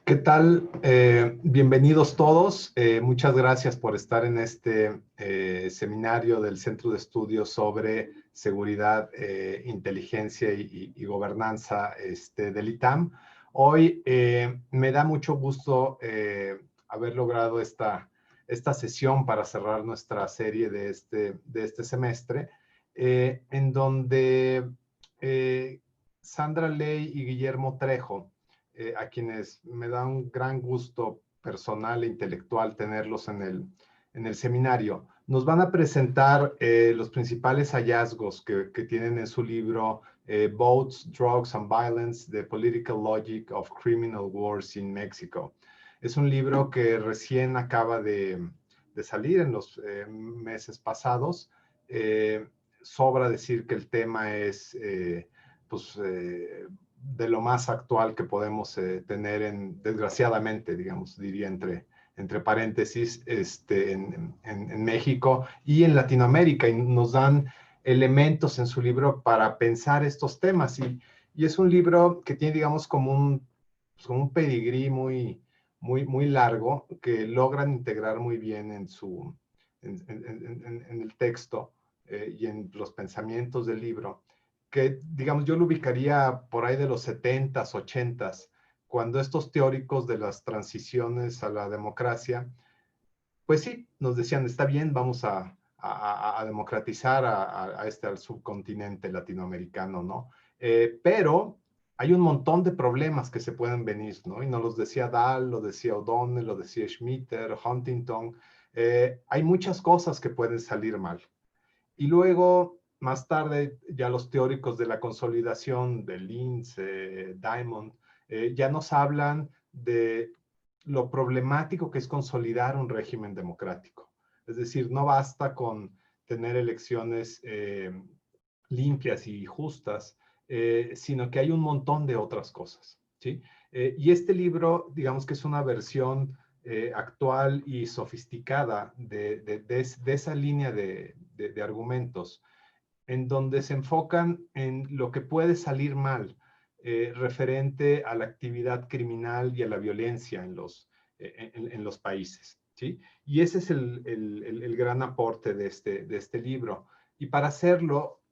¿Qué tal? Bienvenidos todos. Muchas gracias por estar en este seminario del Centro de Estudios sobre Seguridad, Inteligencia y Gobernanza del ITAM. Hoy me da mucho gusto haber logrado esta sesión para cerrar nuestra serie de este semestre, en donde Sandra Ley y Guillermo Trejo, a quienes me da un gran gusto personal e intelectual tenerlos en el seminario. Nos van a presentar los principales hallazgos que tienen en su libro Votes, Drugs and Violence, The Political Logic of Criminal Wars in Mexico. Es un libro que recién acaba de salir en los meses pasados. Sobra decir que el tema es de lo más actual que podemos tener desgraciadamente, digamos, diría entre paréntesis, en México y en Latinoamérica, y nos dan elementos en su libro para pensar estos temas, y es un libro que tiene, digamos, como un pedigrí muy largo, que logran integrar muy bien en el texto y en los pensamientos del libro, que, digamos, yo lo ubicaría por ahí de los 70s, 80s, cuando estos teóricos de las transiciones a la democracia, pues sí, nos decían, está bien, vamos a democratizar al subcontinente latinoamericano, ¿no? Pero hay un montón de problemas que se pueden venir, ¿no? Y nos los decía Dahl, lo decía O'Donnell, lo decía Schmitter, Huntington. Hay muchas cosas que pueden salir mal. Y luego, más tarde, ya los teóricos de la consolidación, de Linz, Diamond, ya nos hablan de lo problemático que es consolidar un régimen democrático. Es decir, no basta con tener elecciones limpias y justas, sino que hay un montón de otras cosas, ¿sí? Y este libro, digamos que es una versión actual y sofisticada de esa línea de argumentos, en donde se enfocan en lo que puede salir mal referente a la actividad criminal y a la violencia en los países, ¿sí? Y ese es el gran aporte de este libro. Y para hacerlo,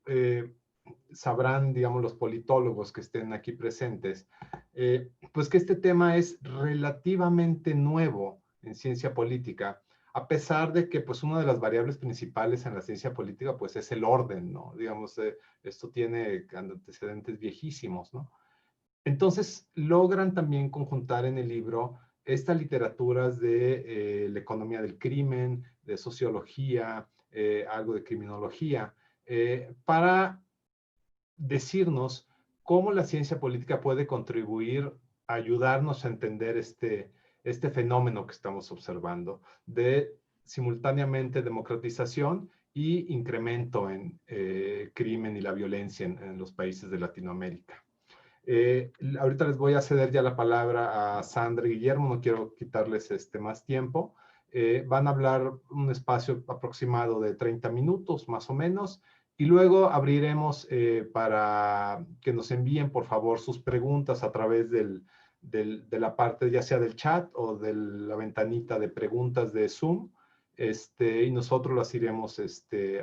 sabrán, digamos, los politólogos que estén aquí presentes, pues que este tema es relativamente nuevo en ciencia política, a pesar de que pues una de las variables principales en la ciencia política pues es el orden, ¿no? Digamos, esto tiene antecedentes viejísimos, ¿no? Entonces logran también conjuntar en el libro estas literaturas de la economía del crimen, de sociología, algo de criminología, para decirnos cómo la ciencia política puede contribuir a ayudarnos a entender este fenómeno que estamos observando de simultáneamente democratización y incremento en crimen y la violencia en los países de Latinoamérica. Ahorita les voy a ceder ya la palabra a Sandra y Guillermo, no quiero quitarles más tiempo. Van a hablar un espacio aproximado de 30 minutos, más o menos, y luego abriremos para que nos envíen, por favor, sus preguntas a través de la parte, ya sea del chat o de la ventanita de preguntas de Zoom, y nosotros las iremos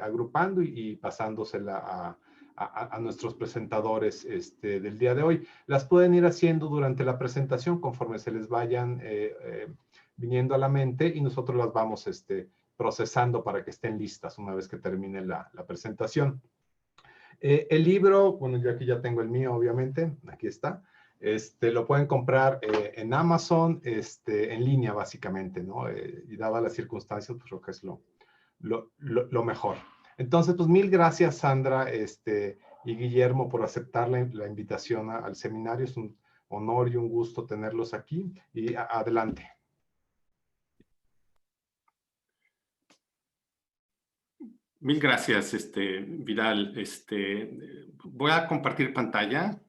agrupando y pasándosela a nuestros presentadores del día de hoy. Las pueden ir haciendo durante la presentación conforme se les vayan viniendo a la mente, y nosotros las vamos procesando para que estén listas una vez que termine la presentación. El libro, bueno, yo aquí ya tengo el mío, obviamente, aquí está. Lo pueden comprar en Amazon, en línea básicamente, ¿no? Y dadas las circunstancias, pues creo que es lo mejor. Entonces, pues mil gracias, Sandra y Guillermo, por aceptar la invitación al seminario. Es un honor y un gusto tenerlos aquí. Y adelante. Mil gracias, Vidal. Voy a compartir pantalla.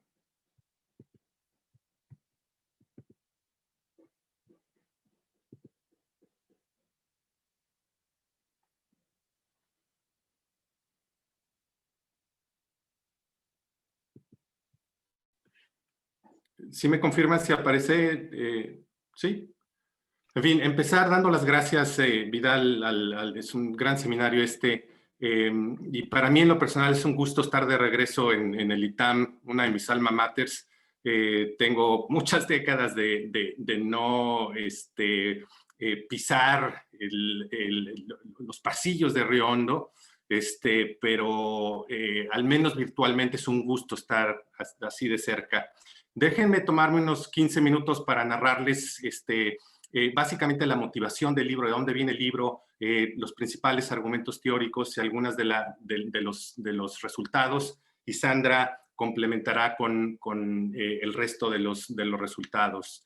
Si me confirman si aparece Sí. En fin, empezar dando las gracias, Vidal, es un gran seminario y para mí en lo personal es un gusto estar de regreso en el ITAM, una de mis alma maters. Tengo muchas décadas de no pisar los pasillos de Río Hondo, pero al menos virtualmente es un gusto estar así de cerca. Déjenme tomarme unos 15 minutos para narrarles básicamente la motivación del libro, de dónde viene el libro, los principales argumentos teóricos y algunas de los resultados, y Sandra complementará con el resto de los resultados.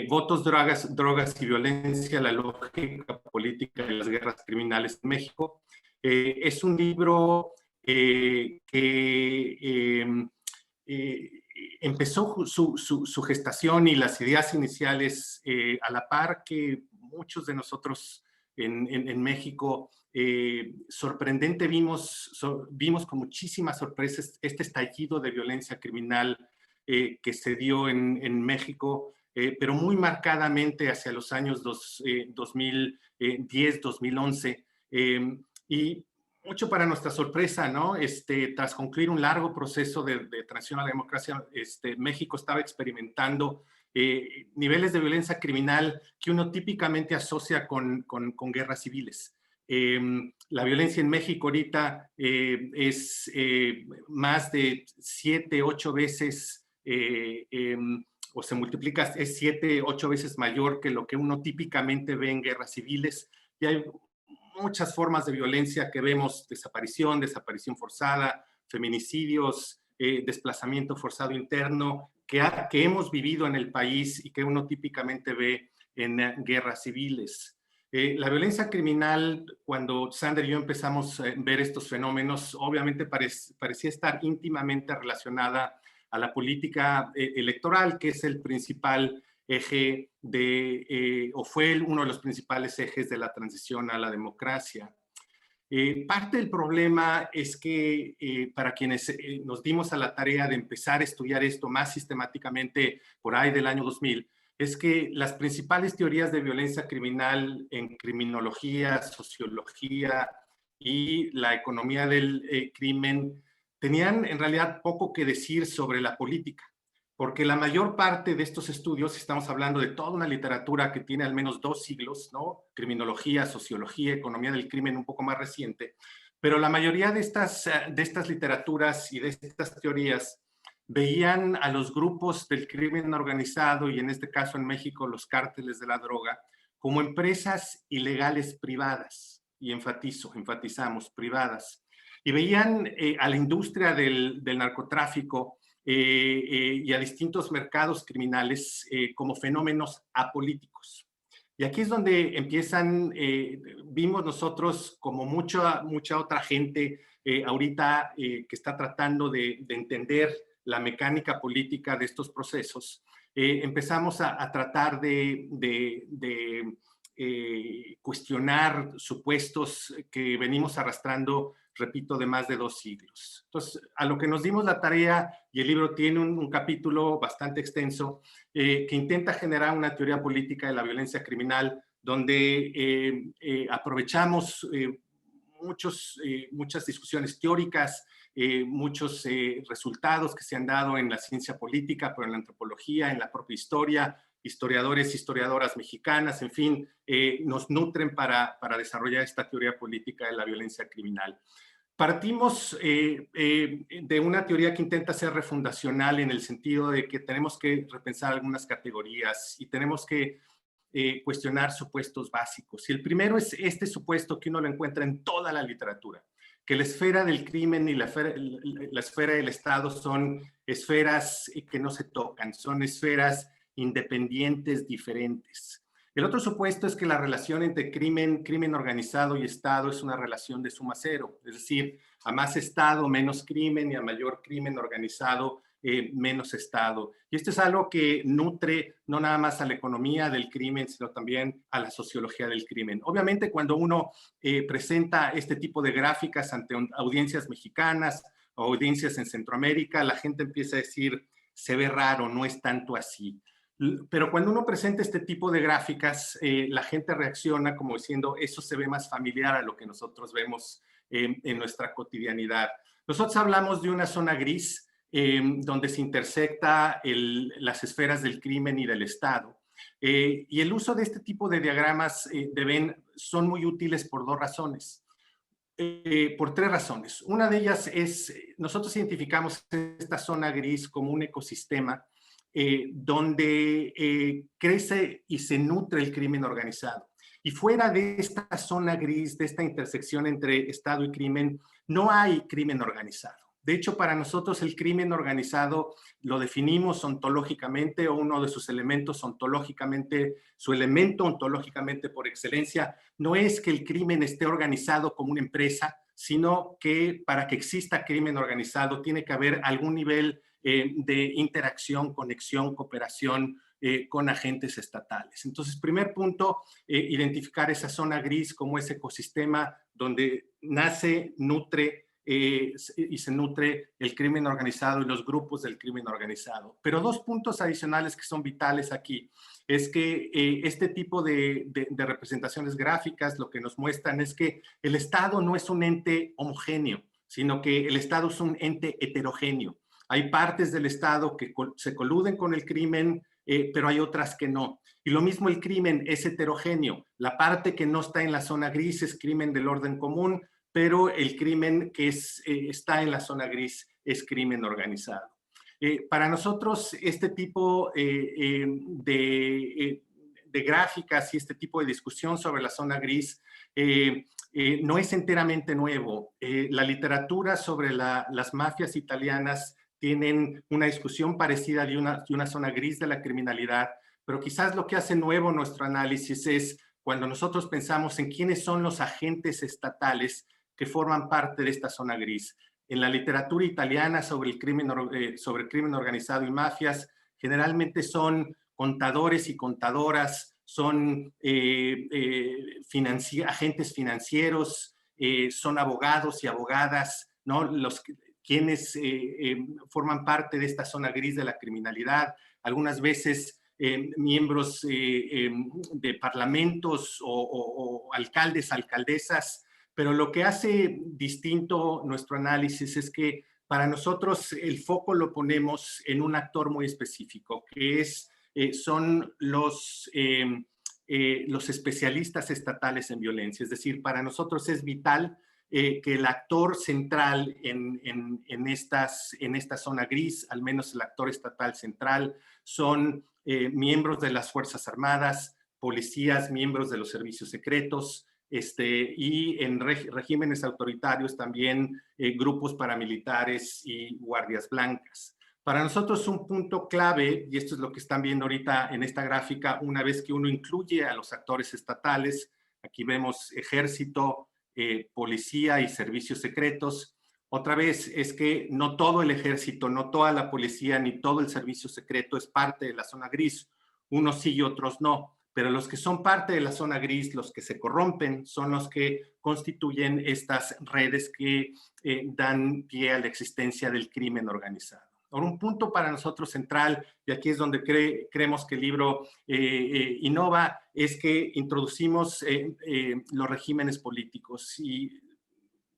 Votos, drogas y violencia, la lógica política de las guerras criminales en México. Es un libro que empezó su gestación y las ideas iniciales a la par que muchos de nosotros en México. Sorprendente vimos con muchísimas sorpresas este estallido de violencia criminal que se dio en México, pero muy marcadamente hacia los años 2010, 2011. Y mucho para nuestra sorpresa, ¿no? Tras concluir un largo proceso de transición a la democracia, México estaba experimentando niveles de violencia criminal que uno típicamente asocia con guerras civiles. La violencia en México ahorita es más de 7, 8 veces, o se multiplica, es 7, 8 veces mayor que lo que uno típicamente ve en guerras civiles. Y hay muchas formas de violencia que vemos: desaparición forzada, feminicidios, desplazamiento forzado interno, que hemos vivido en el país y que uno típicamente ve en guerras civiles. La violencia criminal, cuando Sandra y yo empezamos a ver estos fenómenos, obviamente parecía estar íntimamente relacionada a la política electoral, que es el principal eje o fue uno de los principales ejes de la transición a la democracia. Parte del problema es que para quienes nos dimos a la tarea de empezar a estudiar esto más sistemáticamente por ahí del año 2000, es que las principales teorías de violencia criminal en criminología, sociología y la economía del crimen tenían en realidad poco que decir sobre la política, porque la mayor parte de estos estudios, estamos hablando de toda una literatura que tiene al menos 2 siglos, ¿no? Criminología, sociología, economía del crimen un poco más reciente, pero la mayoría de estas literaturas y de estas teorías veían a los grupos del crimen organizado, y en este caso en México los cárteles de la droga, como empresas ilegales privadas, y enfatizamos, privadas, y veían a la industria del narcotráfico y a distintos mercados criminales como fenómenos apolíticos. Y aquí es donde vimos nosotros, como mucha otra gente ahorita que está tratando de entender la mecánica política de estos procesos, empezamos a tratar de cuestionar supuestos que venimos arrastrando, repito, de más de 2 siglos. Entonces, a lo que nos dimos la tarea, y el libro tiene un capítulo bastante extenso, que intenta generar una teoría política de la violencia criminal, donde aprovechamos muchas discusiones teóricas, muchos resultados que se han dado en la ciencia política, pero en la antropología, en la propia historia, historiadores, historiadoras mexicanas, en fin, nos nutren para desarrollar esta teoría política de la violencia criminal. Partimos de una teoría que intenta ser refundacional, en el sentido de que tenemos que repensar algunas categorías y tenemos que cuestionar supuestos básicos. Y el primero es este supuesto que uno lo encuentra en toda la literatura, que la esfera del crimen y la esfera del Estado son esferas que no se tocan, son esferas independientes, diferentes. El otro supuesto es que la relación entre crimen organizado y Estado es una relación de suma cero, es decir, a más Estado, menos crimen, y a mayor crimen organizado, menos Estado. Y esto es algo que nutre no nada más a la economía del crimen, sino también a la sociología del crimen. Obviamente, cuando uno presenta este tipo de gráficas ante audiencias mexicanas o audiencias en Centroamérica, la gente empieza a decir, se ve raro, no es tanto así. Pero cuando uno presenta este tipo de gráficas, la gente reacciona como diciendo, eso se ve más familiar a lo que nosotros vemos en nuestra cotidianidad. Nosotros hablamos de una zona gris donde se intersecta las esferas del crimen y del Estado. Y el uso de este tipo de diagramas de Venn son muy útiles por dos razones. Por tres razones. Una de ellas es, nosotros identificamos esta zona gris como un ecosistema donde crece y se nutre el crimen organizado. Y fuera de esta zona gris, de esta intersección entre Estado y crimen, no hay crimen organizado. De hecho, para nosotros el crimen organizado lo definimos ontológicamente, o uno de sus elementos ontológicamente, su elemento ontológicamente por excelencia, no es que el crimen esté organizado como una empresa, sino que para que exista crimen organizado tiene que haber algún nivel de interacción, conexión, cooperación con agentes estatales. Entonces, primer punto, identificar esa zona gris como ese ecosistema donde nace, nutre y se nutre el crimen organizado y los grupos del crimen organizado. Pero dos puntos adicionales que son vitales aquí es que este tipo de representaciones gráficas lo que nos muestran es que el Estado no es un ente homogéneo, sino que el Estado es un ente heterogéneo. Hay partes del Estado que se coluden con el crimen, pero hay otras que no. Y lo mismo el crimen es heterogéneo. La parte que no está en la zona gris es crimen del orden común, pero el crimen que está en la zona gris es crimen organizado. Para nosotros, este tipo de gráficas y este tipo de discusión sobre la zona gris no es enteramente nuevo. La literatura sobre las mafias italianas tienen una discusión parecida de una zona gris de la criminalidad, pero quizás lo que hace nuevo nuestro análisis es cuando nosotros pensamos en quiénes son los agentes estatales que forman parte de esta zona gris. En la literatura italiana sobre el crimen organizado y mafias, generalmente son contadores y contadoras, son agentes financieros, son abogados y abogadas, ¿no? Quienes forman parte de esta zona gris de la criminalidad, algunas veces miembros de parlamentos o alcaldes, alcaldesas, pero lo que hace distinto nuestro análisis es que para nosotros el foco lo ponemos en un actor muy específico, que son los especialistas estatales en violencia. Es decir, para nosotros es vital que el actor central en esta zona gris, al menos el actor estatal central, son miembros de las Fuerzas Armadas, policías, miembros de los servicios secretos, y en regímenes autoritarios también grupos paramilitares y guardias blancas. Para nosotros un punto clave, y esto es lo que están viendo ahorita en esta gráfica, una vez que uno incluye a los actores estatales, aquí vemos ejército, policía y servicios secretos. Otra vez es que no todo el ejército, no toda la policía, ni todo el servicio secreto es parte de la zona gris. Unos sí y otros no. Pero los que son parte de la zona gris, los que se corrompen, son los que constituyen estas redes que dan pie a la existencia del crimen organizado. Ahora, un punto para nosotros central, y aquí es donde creemos que el libro innova, es que introducimos los regímenes políticos. Y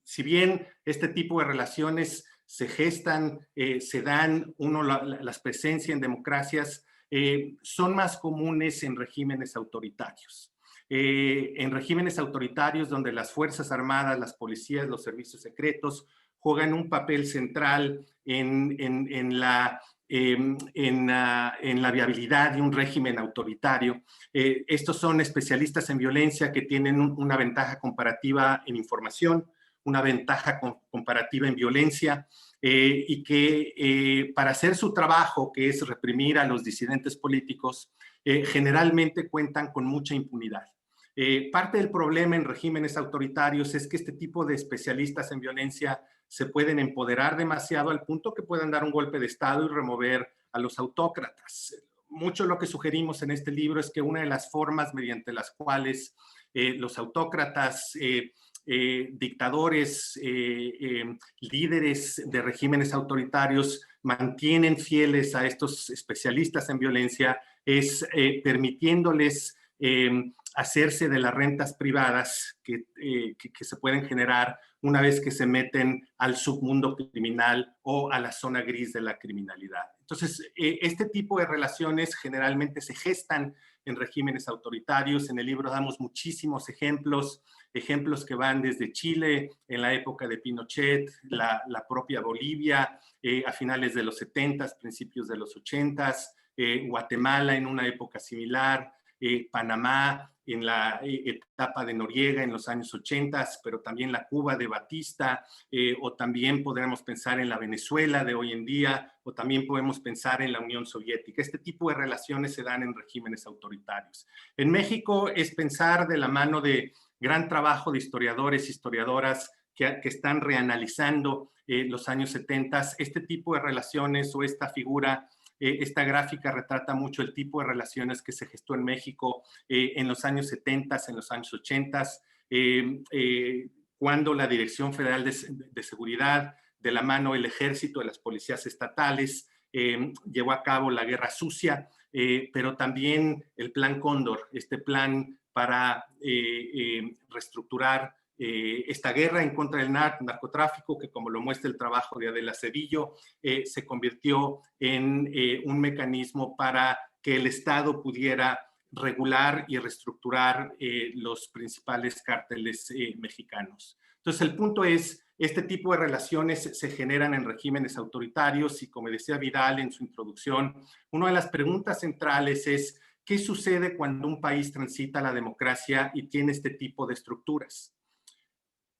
si bien este tipo de relaciones se gestan, se dan, las presencias en democracias, son más comunes en regímenes autoritarios. En regímenes autoritarios donde las Fuerzas Armadas, las policías, los servicios secretos juegan un papel central en la viabilidad de un régimen autoritario. Estos son especialistas en violencia que tienen una ventaja comparativa en información, una ventaja comparativa en violencia, y que para hacer su trabajo, que es reprimir a los disidentes políticos, generalmente cuentan con mucha impunidad. Parte del problema en regímenes autoritarios es que este tipo de especialistas en violencia se pueden empoderar demasiado al punto que puedan dar un golpe de Estado y remover a los autócratas. Mucho lo que sugerimos en este libro es que una de las formas mediante las cuales los autócratas, dictadores, líderes de regímenes autoritarios mantienen fieles a estos especialistas en violencia es permitiéndoles hacerse de las rentas privadas que se pueden generar una vez que se meten al submundo criminal o a la zona gris de la criminalidad. Entonces, este tipo de relaciones generalmente se gestan en regímenes autoritarios. En el libro damos muchísimos ejemplos que van desde Chile en la época de Pinochet, la propia Bolivia a finales de los 70s, principios de los 80s, Guatemala en una época similar, Panamá en la etapa de Noriega en los años 80, pero también la Cuba de Batista, o también podríamos pensar en la Venezuela de hoy en día, o también podemos pensar en la Unión Soviética. Este tipo de relaciones se dan en regímenes autoritarios. En México es pensar de la mano de gran trabajo de historiadores y historiadoras que están reanalizando los años 70, este tipo de relaciones o esta figura. Esta gráfica retrata mucho el tipo de relaciones que se gestó en México en los años 70, en los años 80, cuando la Dirección Federal de Seguridad, de la mano del Ejército, de las policías estatales, llevó a cabo la Guerra Sucia, pero también el Plan Cóndor, este plan para reestructurar esta guerra en contra del narcotráfico, que como lo muestra el trabajo de Adela Cedillo, se convirtió en un mecanismo para que el Estado pudiera regular y reestructurar los principales cárteles mexicanos. Entonces, el punto es, este tipo de relaciones se generan en regímenes autoritarios y, como decía Vidal en su introducción, una de las preguntas centrales es, ¿qué sucede cuando un país transita la democracia y tiene este tipo de estructuras?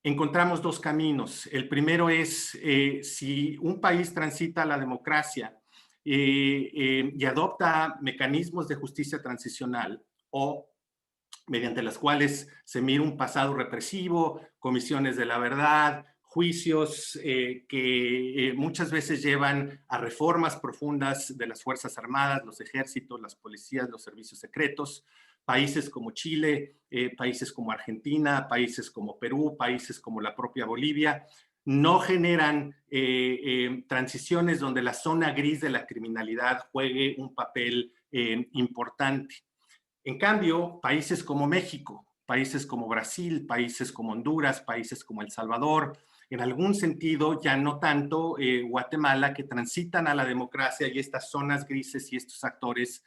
Encontramos dos caminos. El primero es si un país transita la democracia y adopta mecanismos de justicia transicional o mediante las cuales se mira un pasado represivo, comisiones de la verdad, juicios que muchas veces llevan a reformas profundas de las Fuerzas Armadas, los ejércitos, las policías, los servicios secretos. Países como Chile, países como Argentina, países como Perú, países como la propia Bolivia, no generan transiciones donde la zona gris de la criminalidad juegue un papel importante. En cambio, países como México, países como Brasil, países como Honduras, países como El Salvador, en algún sentido ya no tanto Guatemala, que transitan a la democracia y estas zonas grises y estos actores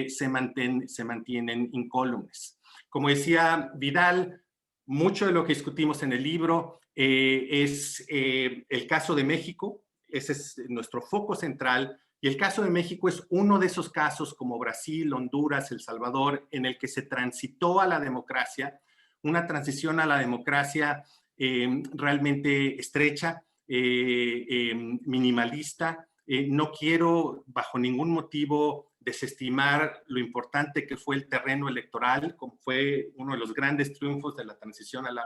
se mantienen incólumes. Como decía Vidal, mucho de lo que discutimos en el libro es el caso de México, ese es nuestro foco central, y el caso de México es uno de esos casos como Brasil, Honduras, El Salvador, en el que se transitó a la democracia, una transición a la democracia realmente estrecha, minimalista. No quiero bajo ningún motivo desestimar lo importante que fue el terreno electoral, como fue uno de los grandes triunfos de la transición a la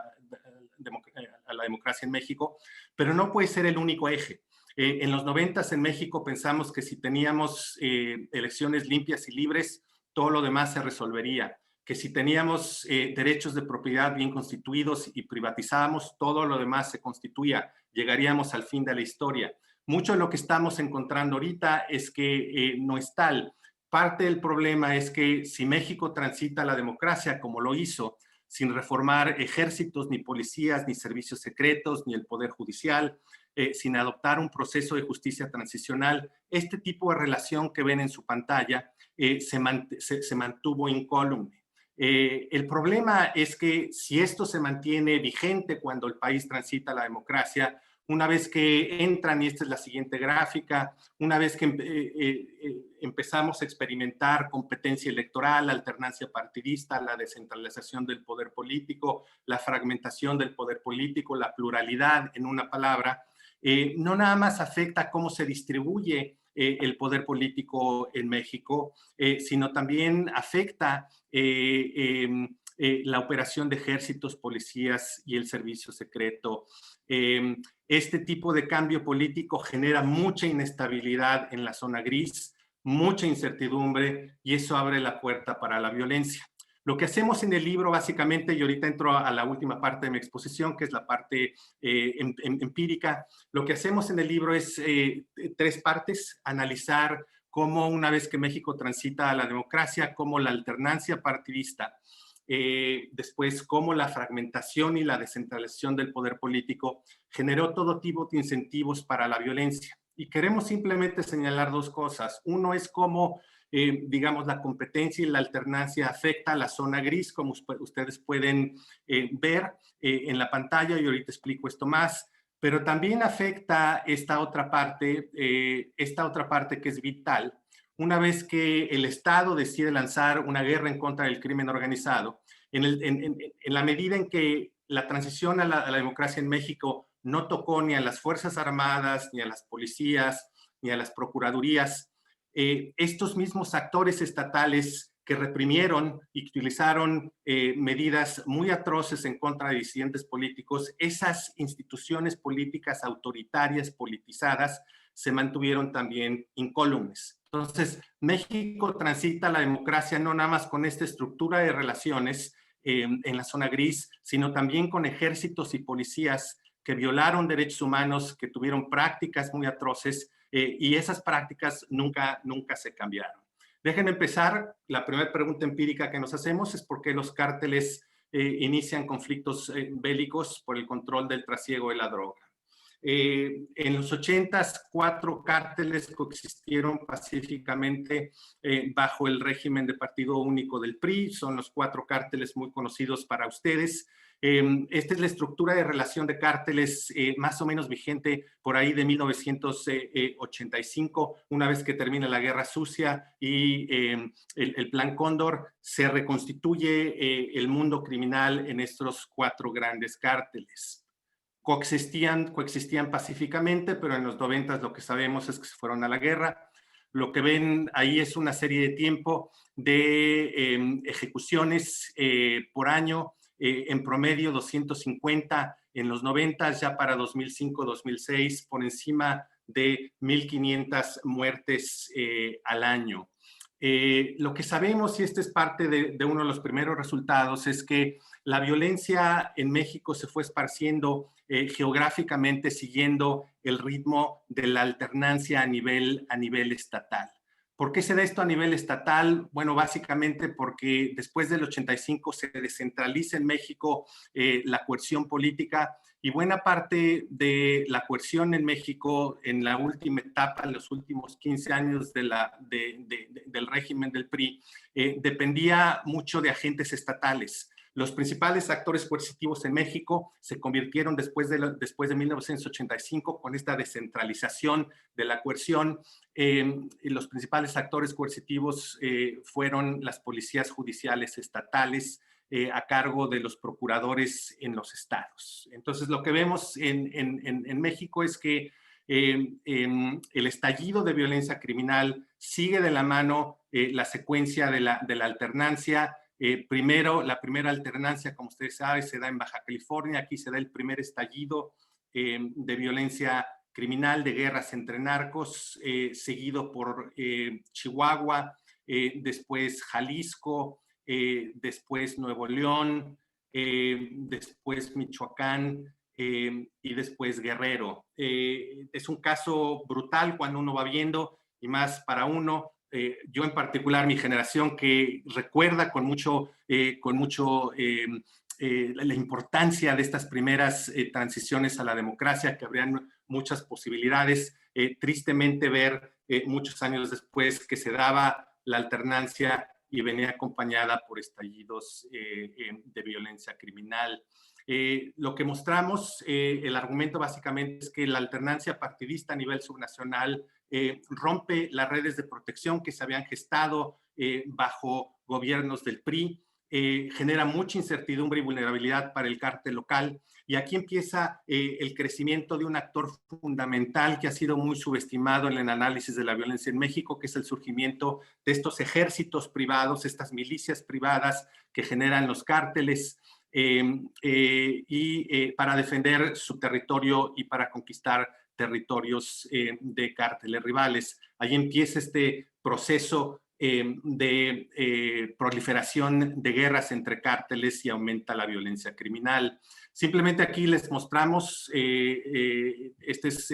democracia en México, pero no puede ser el único eje. En los 90s en México pensamos que si teníamos elecciones limpias y libres, todo lo demás se resolvería, que si teníamos derechos de propiedad bien constituidos y privatizábamos, todo lo demás se constituía, llegaríamos al fin de la historia. Mucho de lo que estamos encontrando ahorita es que no es tal. Parte del problema es que si México transita la democracia como lo hizo, sin reformar ejércitos, ni policías, ni servicios secretos, ni el poder judicial, sin adoptar un proceso de justicia transicional, este tipo de relación que ven en su pantalla se mantuvo incólume. El problema es que si esto se mantiene vigente cuando el país transita la democracia, una vez que entran, y esta es la siguiente gráfica, una vez que empezamos a experimentar competencia electoral, alternancia partidista, la descentralización del poder político, la fragmentación del poder político, la pluralidad, en una palabra, no nada más afecta cómo se distribuye el poder político en México, sino también afecta la operación de ejércitos, policías y el servicio secreto. Este tipo de cambio político genera mucha inestabilidad en la zona gris, mucha incertidumbre, y eso abre la puerta para la violencia. Lo que hacemos en el libro, básicamente, y ahorita entro a la última parte de mi exposición, que es la parte empírica, lo que hacemos en el libro es tres partes: analizar cómo una vez que México transita a la democracia, cómo la alternancia partidista, después cómo la fragmentación y la descentralización del poder político generó todo tipo de incentivos para la violencia. Y queremos simplemente señalar dos cosas. Uno es cómo, digamos, la competencia y la alternancia afecta a la zona gris, como ustedes pueden ver en la pantalla, y ahorita explico esto más, pero también afecta esta otra parte que es vital. Una vez que el Estado decide lanzar una guerra en contra del crimen organizado, en la medida en que la transición a la democracia en México no tocó ni a las Fuerzas Armadas, ni a las policías, ni a las procuradurías, estos mismos actores estatales que reprimieron y utilizaron medidas muy atroces en contra de disidentes políticos, esas instituciones políticas autoritarias, politizadas, se mantuvieron también incólumes. Entonces, México transita la democracia no nada más con esta estructura de relaciones en la zona gris, sino también con ejércitos y policías que violaron derechos humanos, que tuvieron prácticas muy atroces y esas prácticas nunca se cambiaron. Déjenme empezar. La primera pregunta empírica que nos hacemos es por qué los cárteles inician conflictos bélicos por el control del trasiego de la droga. En los 80s, 4 cárteles coexistieron pacíficamente bajo el régimen de partido único del PRI. Son los 4 cárteles muy conocidos para ustedes. Esta es la estructura de relación de cárteles más o menos vigente por ahí de 1985, una vez que termina la Guerra Sucia y el Plan Cóndor, se reconstituye el mundo criminal en estos 4 grandes cárteles. Coexistían pacíficamente, pero en los 90 lo que sabemos es que se fueron a la guerra. Lo que ven ahí es una serie de tiempo de ejecuciones por año, en promedio 250 en los 90, ya para 2005-2006 por encima de 1,500 muertes al año. Lo que sabemos, y este es parte de uno de los primeros resultados, es que la violencia en México se fue esparciendo geográficamente siguiendo el ritmo de la alternancia a nivel estatal. ¿Por qué se da esto a nivel estatal? Bueno, básicamente porque después del 85 se descentraliza en México la coerción política y buena parte de la coerción en México en la última etapa, en los últimos 15 años del régimen del PRI, dependía mucho de agentes estatales. Los principales actores coercitivos en México se convirtieron después de 1985 con esta descentralización de la coerción. Los principales actores coercitivos fueron las policías judiciales estatales a cargo de los procuradores en los estados. Entonces, lo que vemos en México es que el estallido de violencia criminal sigue de la mano la secuencia de la alternancia. Primero, la primera alternancia, como ustedes saben, se da en Baja California. Aquí se da el primer estallido de violencia criminal, de guerras entre narcos, seguido por Chihuahua, después Jalisco, después Nuevo León, después Michoacán y después Guerrero. Es un caso brutal cuando uno va viendo, y más para uno. Yo en particular, mi generación, que recuerda con mucho la importancia de estas primeras transiciones a la democracia, que abrían muchas posibilidades. Tristemente ver muchos años después que se daba la alternancia y venía acompañada por estallidos de violencia criminal. Lo que mostramos, el argumento básicamente es que la alternancia partidista a nivel subnacional rompe las redes de protección que se habían gestado bajo gobiernos del PRI, genera mucha incertidumbre y vulnerabilidad para el cártel local. Y aquí empieza el crecimiento de un actor fundamental que ha sido muy subestimado en el análisis de la violencia en México, que es el surgimiento de estos ejércitos privados, estas milicias privadas que generan los cárteles para defender su territorio y para conquistar territorios de cárteles rivales. Ahí empieza este proceso de proliferación de guerras entre cárteles y aumenta la violencia criminal. Simplemente aquí les mostramos estos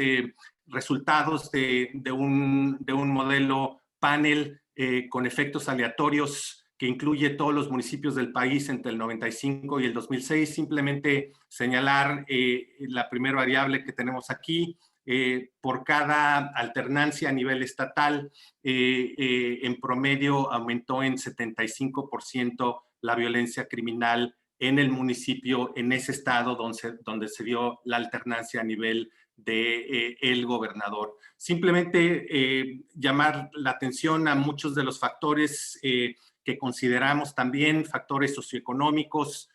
resultados de un modelo panel con efectos aleatorios que incluye todos los municipios del país entre el 95 y el 2006. Simplemente señalar la primera variable que tenemos aquí. Por cada alternancia a nivel estatal, en promedio aumentó en 75% la violencia criminal en el municipio, en ese estado donde se dio la alternancia a nivel de el gobernador. Simplemente llamar la atención a muchos de los factores que consideramos también, factores socioeconómicos.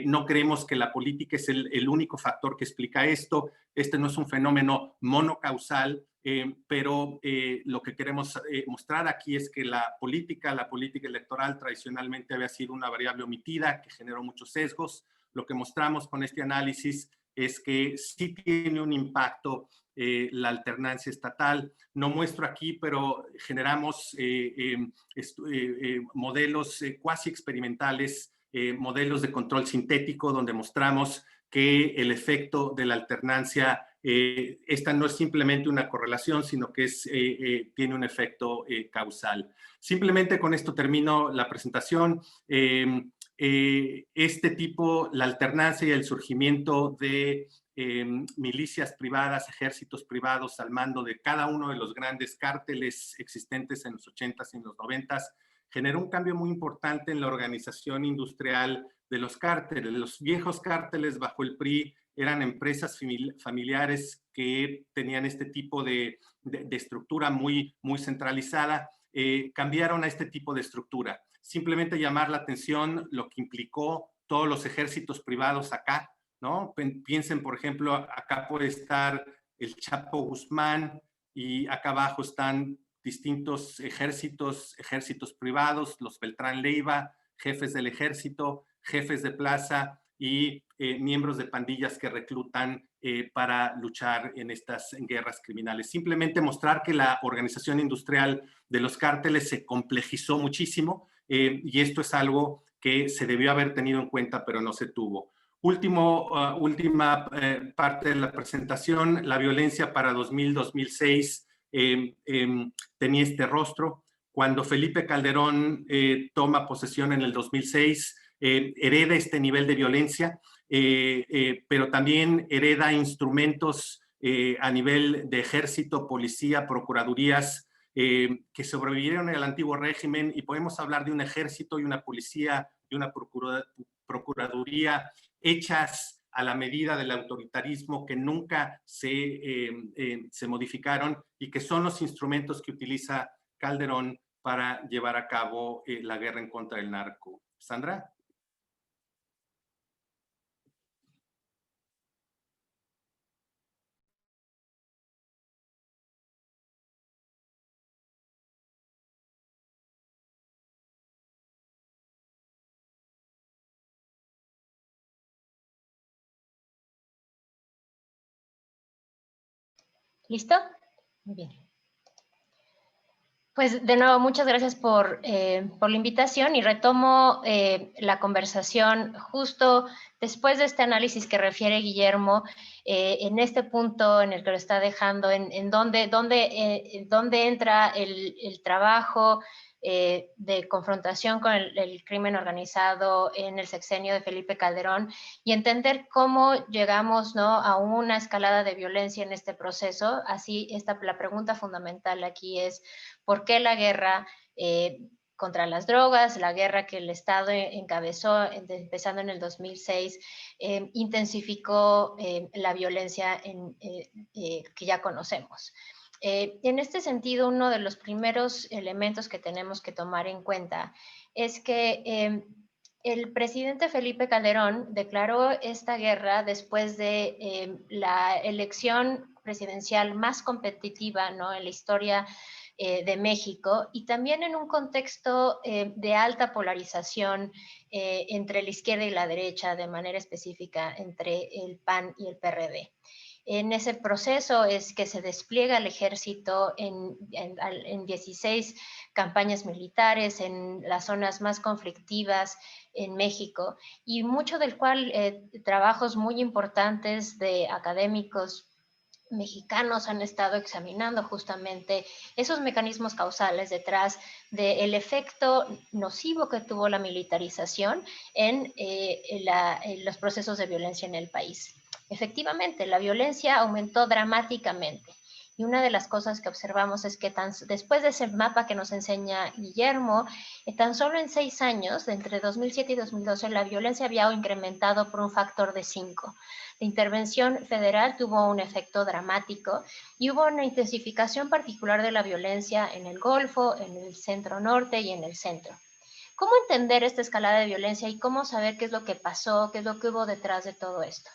No creemos que la política es el único factor que explica esto. Este no es un fenómeno monocausal, pero lo que queremos mostrar aquí es que la política electoral tradicionalmente había sido una variable omitida que generó muchos sesgos. Lo que mostramos con este análisis es que sí tiene un impacto la alternancia estatal. No muestro aquí, pero generamos modelos cuasi experimentales, modelos de control sintético, donde mostramos que el efecto de la alternancia, esta no es simplemente una correlación, sino que tiene un efecto causal. Simplemente con esto termino la presentación. La alternancia y el surgimiento de milicias privadas, ejércitos privados al mando de cada uno de los grandes cárteles existentes en los 80s y en los 90s, generó un cambio muy importante en la organización industrial de los cárteles. Los viejos cárteles bajo el PRI eran empresas familiares que tenían este tipo de estructura muy centralizada. Cambiaron a este tipo de estructura. Simplemente llamar la atención lo que implicó todos los ejércitos privados acá, ¿no? Piensen, por ejemplo, acá puede estar el Chapo Guzmán y acá abajo están distintos ejércitos privados, los Beltrán Leiva, jefes del ejército, jefes de plaza y miembros de pandillas que reclutan para luchar en estas guerras criminales. Simplemente mostrar que la organización industrial de los cárteles se complejizó muchísimo y esto es algo que se debió haber tenido en cuenta, pero no se tuvo. Última parte de la presentación, la violencia para 2000-2006 tenía este rostro. Cuando Felipe Calderón toma posesión en el 2006, hereda este nivel de violencia, pero también hereda instrumentos a nivel de ejército, policía, procuradurías, que sobrevivieron en el antiguo régimen, y podemos hablar de un ejército y una policía y una procuraduría hechas a la medida del autoritarismo, que nunca se modificaron y que son los instrumentos que utiliza Calderón para llevar a cabo la guerra en contra del narco. Sandra. ¿Listo? Muy bien. Pues de nuevo, muchas gracias por la invitación, y retomo la conversación justo después de este análisis que refiere Guillermo, en este punto en el que lo está dejando, en dónde entra el trabajo de confrontación con el crimen organizado en el sexenio de Felipe Calderón, y entender cómo llegamos, ¿no?, a una escalada de violencia en este proceso. Así, la pregunta fundamental aquí es: ¿por qué la guerra contra las drogas, la guerra que el Estado encabezó empezando en el 2006, intensificó la violencia que ya conocemos? En este sentido, uno de los primeros elementos que tenemos que tomar en cuenta es que el presidente Felipe Calderón declaró esta guerra después de la elección presidencial más competitiva, ¿no?, en la historia de México, y también en un contexto de alta polarización entre la izquierda y la derecha, de manera específica entre el PAN y el PRD. En ese proceso es que se despliega el ejército en 16 campañas militares en las zonas más conflictivas en México, y mucho del cual trabajos muy importantes de académicos mexicanos han estado examinando justamente esos mecanismos causales detrás del efecto nocivo que tuvo la militarización en los procesos de violencia en el país. Efectivamente, la violencia aumentó dramáticamente. Y una de las cosas que observamos es que después de ese mapa que nos enseña Guillermo, tan solo en 6 años, entre 2007 y 2012, la violencia había incrementado por un factor de 5. La intervención federal tuvo un efecto dramático y hubo una intensificación particular de la violencia en el Golfo, en el centro norte y en el centro. ¿Cómo entender esta escalada de violencia y cómo saber qué es lo que pasó, qué es lo que hubo detrás de todo esto?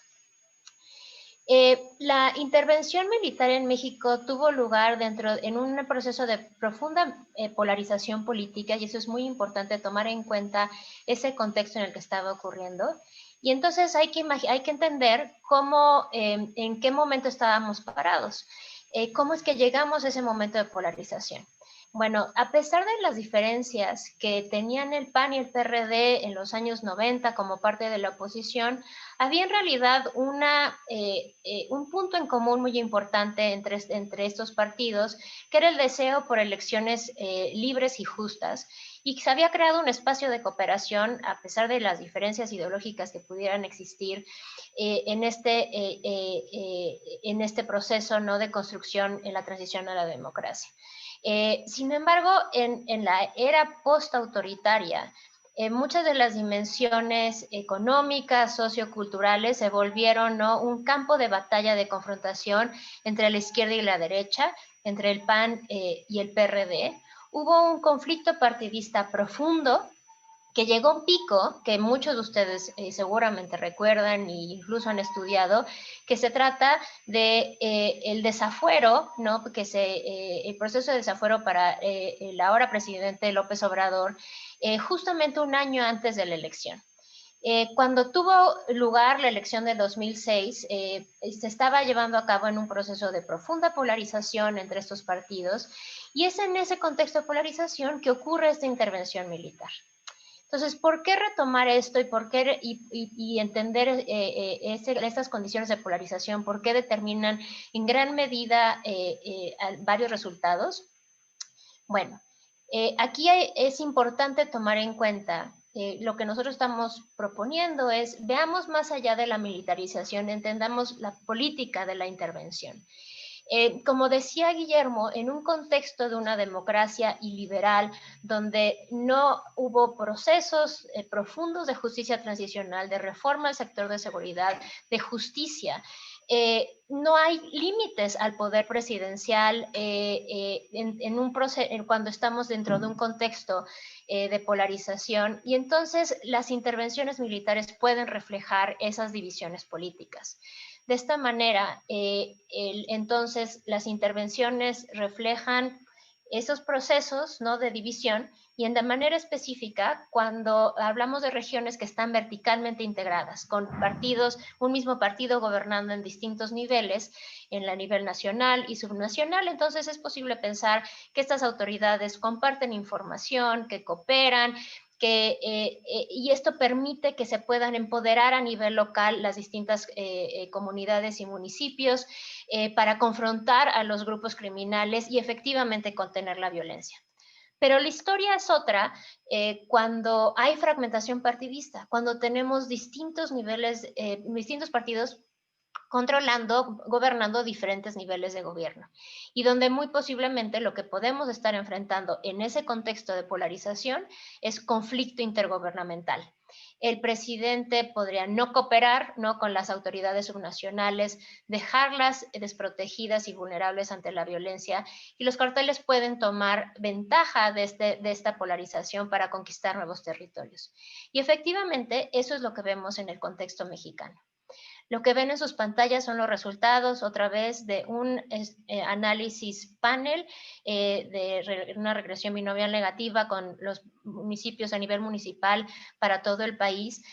La intervención militar en México tuvo lugar en un proceso de profunda polarización política, y eso es muy importante tomar en cuenta ese contexto en el que estaba ocurriendo. Y entonces hay que entender cómo, en qué momento estábamos parados, cómo es que llegamos a ese momento de polarización. Bueno, a pesar de las diferencias que tenían el PAN y el PRD en los años 90 como parte de la oposición, había en realidad un punto en común muy importante entre estos partidos, que era el deseo por elecciones libres y justas, y se había creado un espacio de cooperación a pesar de las diferencias ideológicas que pudieran existir en este proceso, ¿no?, de construcción en la transición a la democracia. Sin embargo, en la era post-autoritaria, muchas de las dimensiones económicas, socioculturales, se volvieron, ¿no?, un campo de batalla, de confrontación entre la izquierda y la derecha, entre el PAN y el PRD. Hubo un conflicto partidista profundo que llegó a un pico que muchos de ustedes seguramente recuerdan e incluso han estudiado, que se trata de el desafuero, ¿no?, el proceso de desafuero para el ahora presidente López Obrador, justamente un año antes de la elección. Cuando tuvo lugar la elección de 2006, se estaba llevando a cabo en un proceso de profunda polarización entre estos partidos, y es en ese contexto de polarización que ocurre esta intervención militar. Entonces, ¿por qué retomar esto y entender estas condiciones de polarización? ¿Por qué determinan en gran medida varios resultados? Bueno, aquí es importante tomar en cuenta lo que nosotros estamos proponiendo es, veamos más allá de la militarización, entendamos la política de la intervención. Como decía Guillermo, en un contexto de una democracia iliberal donde no hubo procesos profundos de justicia transicional, de reforma al sector de seguridad, de justicia, no hay límites al poder presidencial cuando estamos dentro de un contexto de polarización, y entonces las intervenciones militares pueden reflejar esas divisiones políticas. De esta manera, entonces, las intervenciones reflejan esos procesos, ¿no?, de división, y de manera específica, cuando hablamos de regiones que están verticalmente integradas, con un mismo partido gobernando en distintos niveles, en el nivel nacional y subnacional, entonces es posible pensar que estas autoridades comparten información, que cooperan, y esto permite que se puedan empoderar a nivel local las distintas comunidades y municipios para confrontar a los grupos criminales y efectivamente contener la violencia. Pero la historia es otra cuando hay fragmentación partidista, cuando tenemos distintos niveles, distintos partidos gobernando diferentes niveles de gobierno, y donde muy posiblemente lo que podemos estar enfrentando en ese contexto de polarización es conflicto intergubernamental. El presidente podría no cooperar, ¿no?, con las autoridades subnacionales, dejarlas desprotegidas y vulnerables ante la violencia, y los carteles pueden tomar ventaja de esta polarización para conquistar nuevos territorios. Y efectivamente, eso es lo que vemos en el contexto mexicano. Lo que ven en sus pantallas son los resultados, otra vez, de un análisis panel de una regresión binomial negativa con los municipios a nivel municipal para todo el país.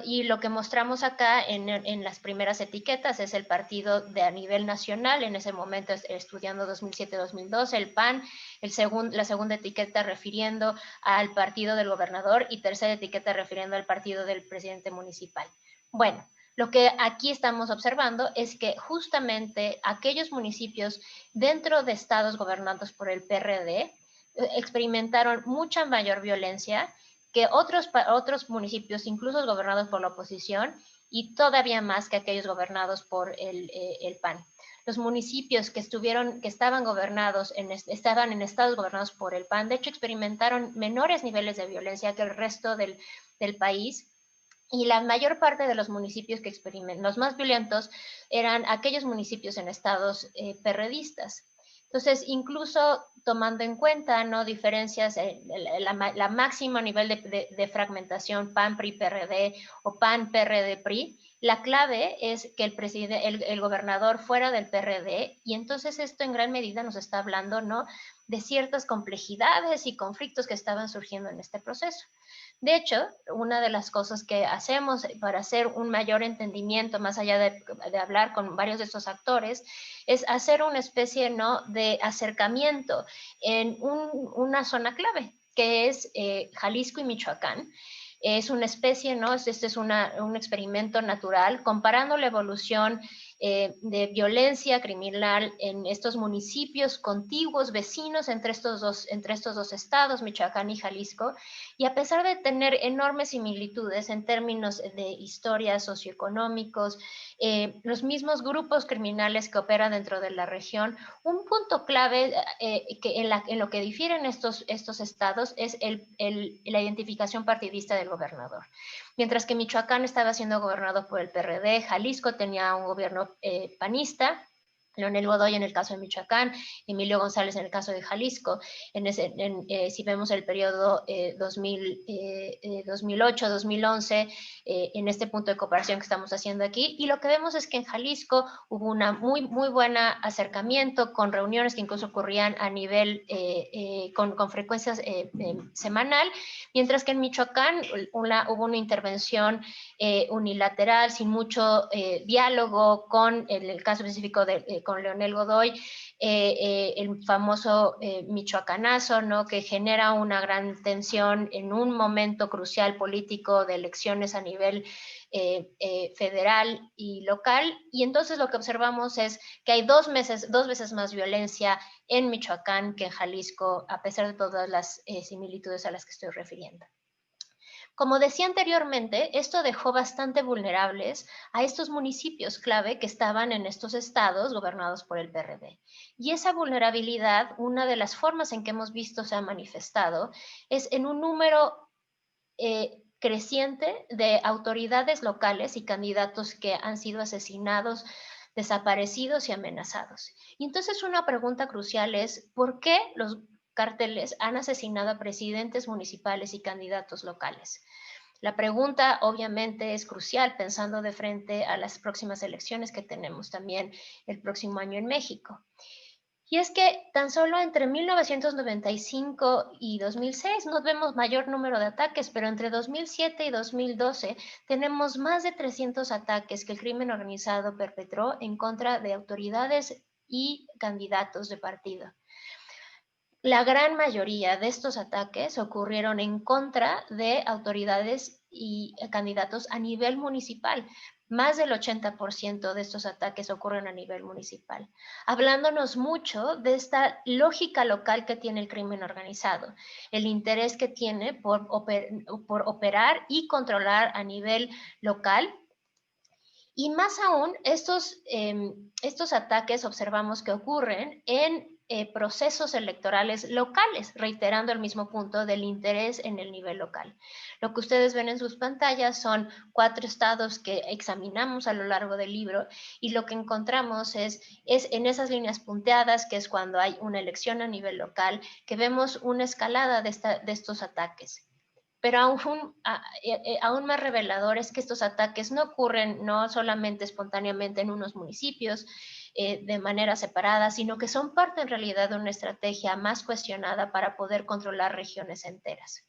Y lo que mostramos acá en las primeras etiquetas es el partido a nivel nacional, en ese momento estudiando 2007-2012, el PAN, la segunda etiqueta refiriendo al partido del gobernador y tercera etiqueta refiriendo al partido del presidente municipal. Bueno, Lo que aquí estamos observando es que justamente aquellos municipios dentro de estados gobernados por el PRD experimentaron mucha mayor violencia que otros municipios, incluso gobernados por la oposición, y todavía más que aquellos gobernados por el PAN. Los municipios que estaban gobernados, estaban en estados gobernados por el PAN, de hecho experimentaron menores niveles de violencia que el resto del país. Y la mayor parte de los municipios que los más violentos, eran aquellos municipios en estados perredistas. Entonces, incluso tomando en cuenta, ¿no?, diferencias, la máxima nivel de fragmentación PAN-PRI-PRD o PAN-PRD-PRI, la clave es que el gobernador fuera del PRD, y entonces esto en gran medida nos está hablando, ¿no?, de ciertas complejidades y conflictos que estaban surgiendo en este proceso. De hecho, una de las cosas que hacemos para hacer un mayor entendimiento, más allá de hablar con varios de estos actores, es hacer una especie, ¿no?, de acercamiento en una zona clave, que es Jalisco y Michoacán. Es una especie, ¿no? Este es un experimento natural comparando la evolución de violencia criminal en estos municipios contiguos, vecinos entre estos dos estados, Michoacán y Jalisco, y a pesar de tener enormes similitudes en términos de historias socioeconómicos, los mismos grupos criminales que operan dentro de la región, un punto clave que en lo que difieren estos estados es la identificación partidista del gobernador. Mientras que Michoacán estaba siendo gobernado por el PRD, Jalisco tenía un gobierno panista, Leonel Godoy en el caso de Michoacán, Emilio González en el caso de Jalisco. Si vemos el periodo 2008-2011, en este punto de cooperación que estamos haciendo aquí, y lo que vemos es que en Jalisco hubo una muy buen acercamiento, con reuniones que incluso ocurrían a nivel, con frecuencias semanal, mientras que en Michoacán hubo una intervención unilateral, sin mucho diálogo, con el caso específico con Leonel Godoy, el famoso michoacanazo, ¿no?, que genera una gran tensión en un momento crucial político de elecciones a nivel federal y local. Y entonces lo que observamos es que hay dos veces más violencia en Michoacán que en Jalisco, a pesar de todas las similitudes a las que estoy refiriendo. Como decía anteriormente, esto dejó bastante vulnerables a estos municipios clave que estaban en estos estados gobernados por el PRD. Y esa vulnerabilidad, una de las formas en que hemos visto se ha manifestado, es en un número creciente de autoridades locales y candidatos que han sido asesinados, desaparecidos y amenazados. Y entonces una pregunta crucial es, ¿por qué los cárteles han asesinado a presidentes municipales y candidatos locales? La pregunta obviamente es crucial pensando de frente a las próximas elecciones que tenemos también el próximo año en México. Y es que tan solo entre 1995 y 2006 no vemos mayor número de ataques, pero entre 2007 y 2012 tenemos más de 300 ataques que el crimen organizado perpetró en contra de autoridades y candidatos de partido. La gran mayoría de estos ataques ocurrieron en contra de autoridades y candidatos a nivel municipal. Más del 80% de estos ataques ocurren a nivel municipal, hablándonos mucho de esta lógica local que tiene el crimen organizado, el interés que tiene por operar y controlar a nivel local. Y más aún, estos ataques observamos que ocurren en procesos electorales locales, reiterando el mismo punto del interés en el nivel local. Lo que ustedes ven en sus pantallas son 4 estados que examinamos a lo largo del libro, y lo que encontramos es en esas líneas punteadas, que es cuando hay una elección a nivel local, que vemos una escalada de estos ataques. Pero aún más revelador es que estos ataques no ocurren no solamente espontáneamente en unos municipios de manera separada, sino que son parte en realidad de una estrategia más cuestionada para poder controlar regiones enteras.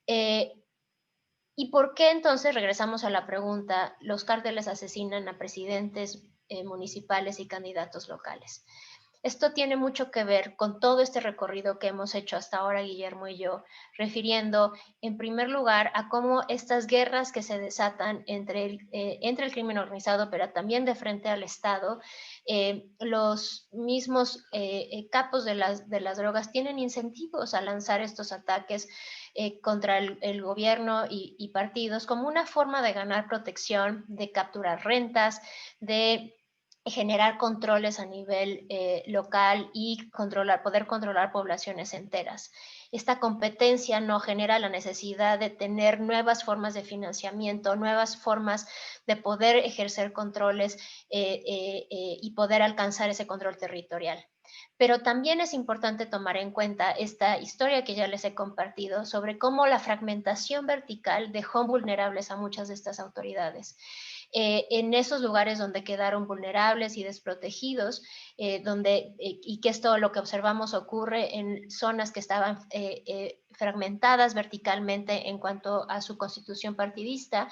¿Y por qué entonces, regresamos a la pregunta, los cárteles asesinan a presidentes municipales y candidatos locales? Esto tiene mucho que ver con todo este recorrido que hemos hecho hasta ahora, Guillermo y yo, refiriendo en primer lugar a cómo estas guerras que se desatan entre el crimen organizado, pero también de frente al Estado, los mismos capos de las drogas tienen incentivos a lanzar estos ataques contra el gobierno y partidos como una forma de ganar protección, de capturar rentas, de generar controles a nivel local y poder controlar poblaciones enteras. Esta competencia no genera la necesidad de tener nuevas formas de financiamiento, nuevas formas de poder ejercer controles y poder alcanzar ese control territorial. Pero también es importante tomar en cuenta esta historia que ya les he compartido sobre cómo la fragmentación vertical dejó vulnerables a muchas de estas autoridades. En esos lugares donde quedaron vulnerables y desprotegidos, y que esto lo que observamos ocurre en zonas que estaban fragmentadas verticalmente en cuanto a su constitución partidista,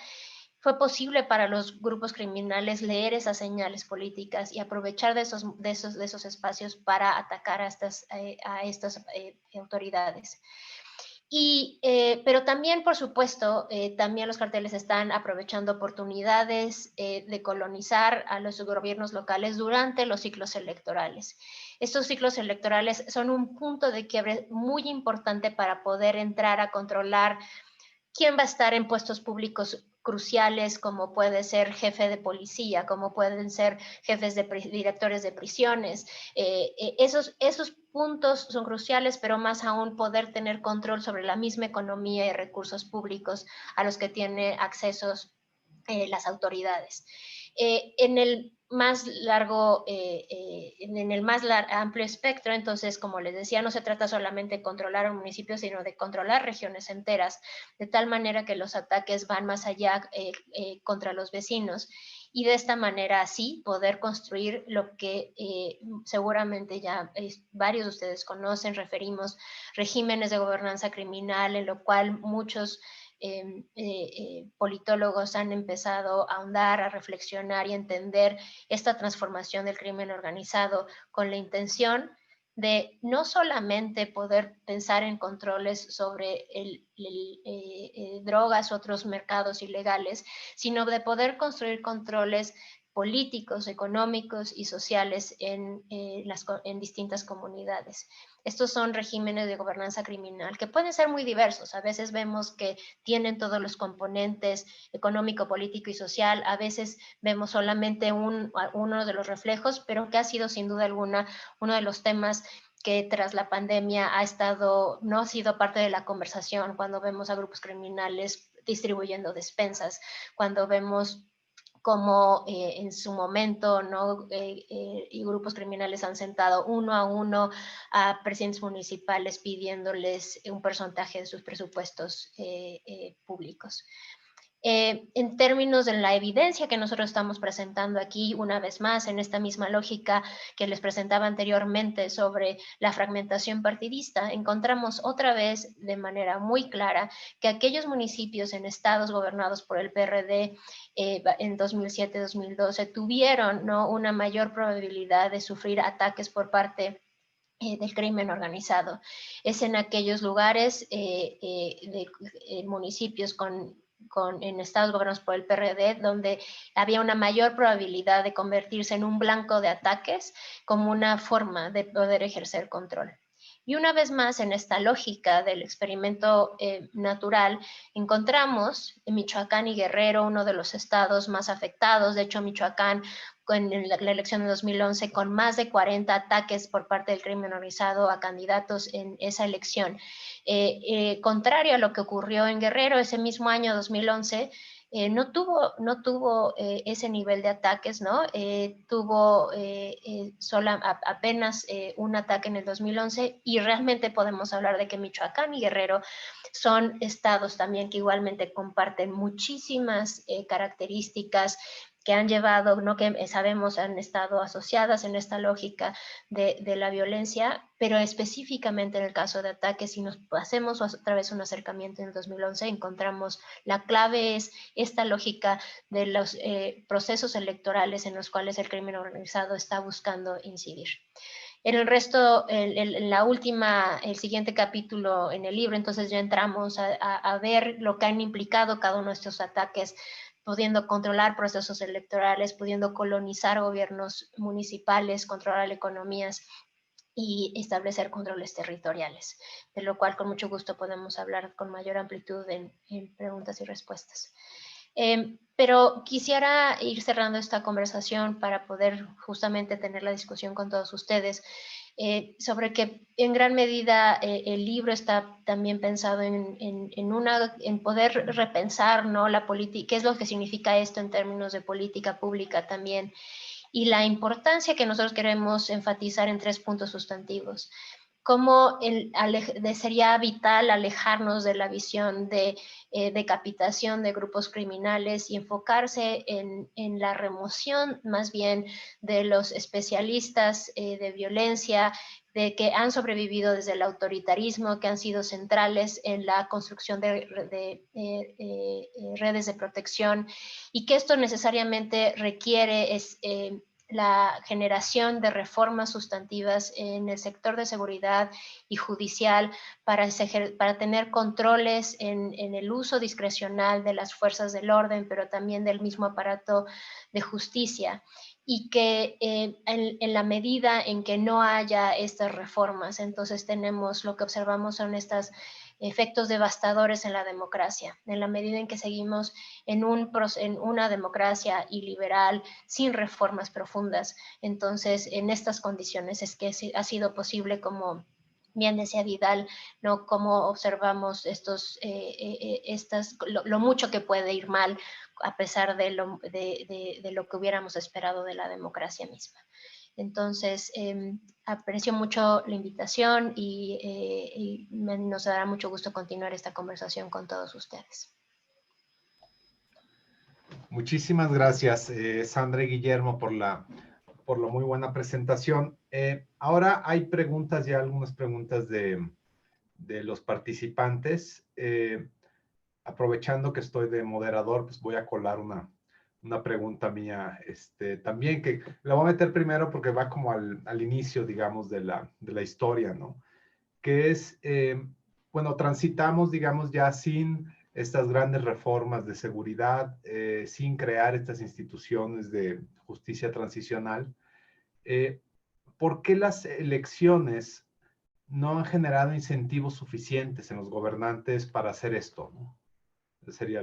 fue posible para los grupos criminales leer esas señales políticas y aprovechar de esos espacios para atacar a estas autoridades. Pero también, por supuesto, también los carteles están aprovechando oportunidades de colonizar a los gobiernos locales durante los ciclos electorales. Estos ciclos electorales son un punto de quiebre muy importante para poder entrar a controlar quién va a estar en puestos públicos cruciales, como puede ser jefe de policía, como pueden ser jefes de directores de prisiones. Esos puntos son cruciales, pero más aún poder tener control sobre la misma economía y recursos públicos a los que tienen accesos las autoridades. En el más amplio espectro, entonces, como les decía, no se trata solamente de controlar un municipio, sino de controlar regiones enteras, de tal manera que los ataques van más allá contra los vecinos, y de esta manera así poder construir lo que seguramente ya varios de ustedes conocen, referimos regímenes de gobernanza criminal, en lo cual muchos politólogos han empezado a ahondar, a reflexionar y entender esta transformación del crimen organizado con la intención de no solamente poder pensar en controles sobre drogas u otros mercados ilegales, sino de poder construir controles políticos, económicos y sociales en distintas comunidades. Estos son regímenes de gobernanza criminal que pueden ser muy diversos. A veces vemos que tienen todos los componentes económico, político y social. A veces vemos solamente uno de los reflejos, pero que ha sido sin duda alguna uno de los temas que tras la pandemia no ha sido parte de la conversación, cuando vemos a grupos criminales distribuyendo despensas, cuando vemos como en su momento, ¿no? Y grupos criminales han sentado uno a uno a presidentes municipales pidiéndoles un porcentaje de sus presupuestos públicos. En términos de la evidencia que nosotros estamos presentando aquí, una vez más, en esta misma lógica que les presentaba anteriormente sobre la fragmentación partidista, encontramos otra vez de manera muy clara que aquellos municipios en estados gobernados por el PRD en 2007-2012 tuvieron, ¿no?, una mayor probabilidad de sufrir ataques por parte del crimen organizado. Es en aquellos lugares de municipios en estados gobernados por el PRD, donde había una mayor probabilidad de convertirse en un blanco de ataques como una forma de poder ejercer control. Y una vez más, en esta lógica del experimento natural, encontramos en Michoacán y Guerrero, uno de los estados más afectados. De hecho, Michoacán, en la elección de 2011, con más de 40 ataques por parte del crimen organizado a candidatos en esa elección. Contrario a lo que ocurrió en Guerrero ese mismo año 2011, no tuvo ese nivel de ataques, ¿no? Tuvo apenas un ataque en el 2011, y realmente podemos hablar de que Michoacán y Guerrero son estados también que igualmente comparten muchísimas características que han llevado, ¿no?, que sabemos han estado asociadas en esta lógica de la violencia, pero específicamente en el caso de ataques, si nos hacemos otra vez un acercamiento en el 2011, encontramos la clave es esta lógica de los procesos electorales en los cuales el crimen organizado está buscando incidir. En el resto, el siguiente capítulo en el libro, entonces ya entramos a ver lo que han implicado cada uno de estos ataques, pudiendo controlar procesos electorales, pudiendo colonizar gobiernos municipales, controlar economías y establecer controles territoriales, de lo cual con mucho gusto podemos hablar con mayor amplitud en preguntas y respuestas. Pero quisiera ir cerrando esta conversación para poder justamente tener la discusión con todos ustedes sobre que en gran medida el libro está también pensado en poder repensar, ¿no?, la política, qué es lo que significa esto en términos de política pública también, y la importancia que nosotros queremos enfatizar en 3 puntos sustantivos. Cómo sería vital alejarnos de la visión de decapitación de grupos criminales y enfocarse en la remoción más bien de los especialistas de violencia, de que han sobrevivido desde el autoritarismo, que han sido centrales en la construcción de redes de protección, y que esto necesariamente requiere la generación de reformas sustantivas en el sector de seguridad y judicial para tener controles en el uso discrecional de las fuerzas del orden, pero también del mismo aparato de justicia. Y que en la medida en que no haya estas reformas, entonces lo que observamos son estos efectos devastadores en la democracia. En la medida en que seguimos en una democracia iliberal sin reformas profundas, entonces en estas condiciones es que ha sido posible, como bien decía Vidal, ¿no?, cómo observamos lo mucho que puede ir mal a pesar de lo que hubiéramos esperado de la democracia misma. Entonces, aprecio mucho la invitación y nos dará mucho gusto continuar esta conversación con todos ustedes. Muchísimas gracias, Sandra y Guillermo, por la muy buena presentación. Ahora hay preguntas, ya algunas preguntas de los participantes. Aprovechando que estoy de moderador, pues voy a colar una pregunta mía también, que la voy a meter primero porque va como al inicio, digamos, de la historia, ¿no? Que es, bueno, transitamos, digamos, ya sin estas grandes reformas de seguridad, sin crear estas instituciones de justicia transicional. ¿Por qué las elecciones no han generado incentivos suficientes en los gobernantes para hacer esto, ¿no? Sería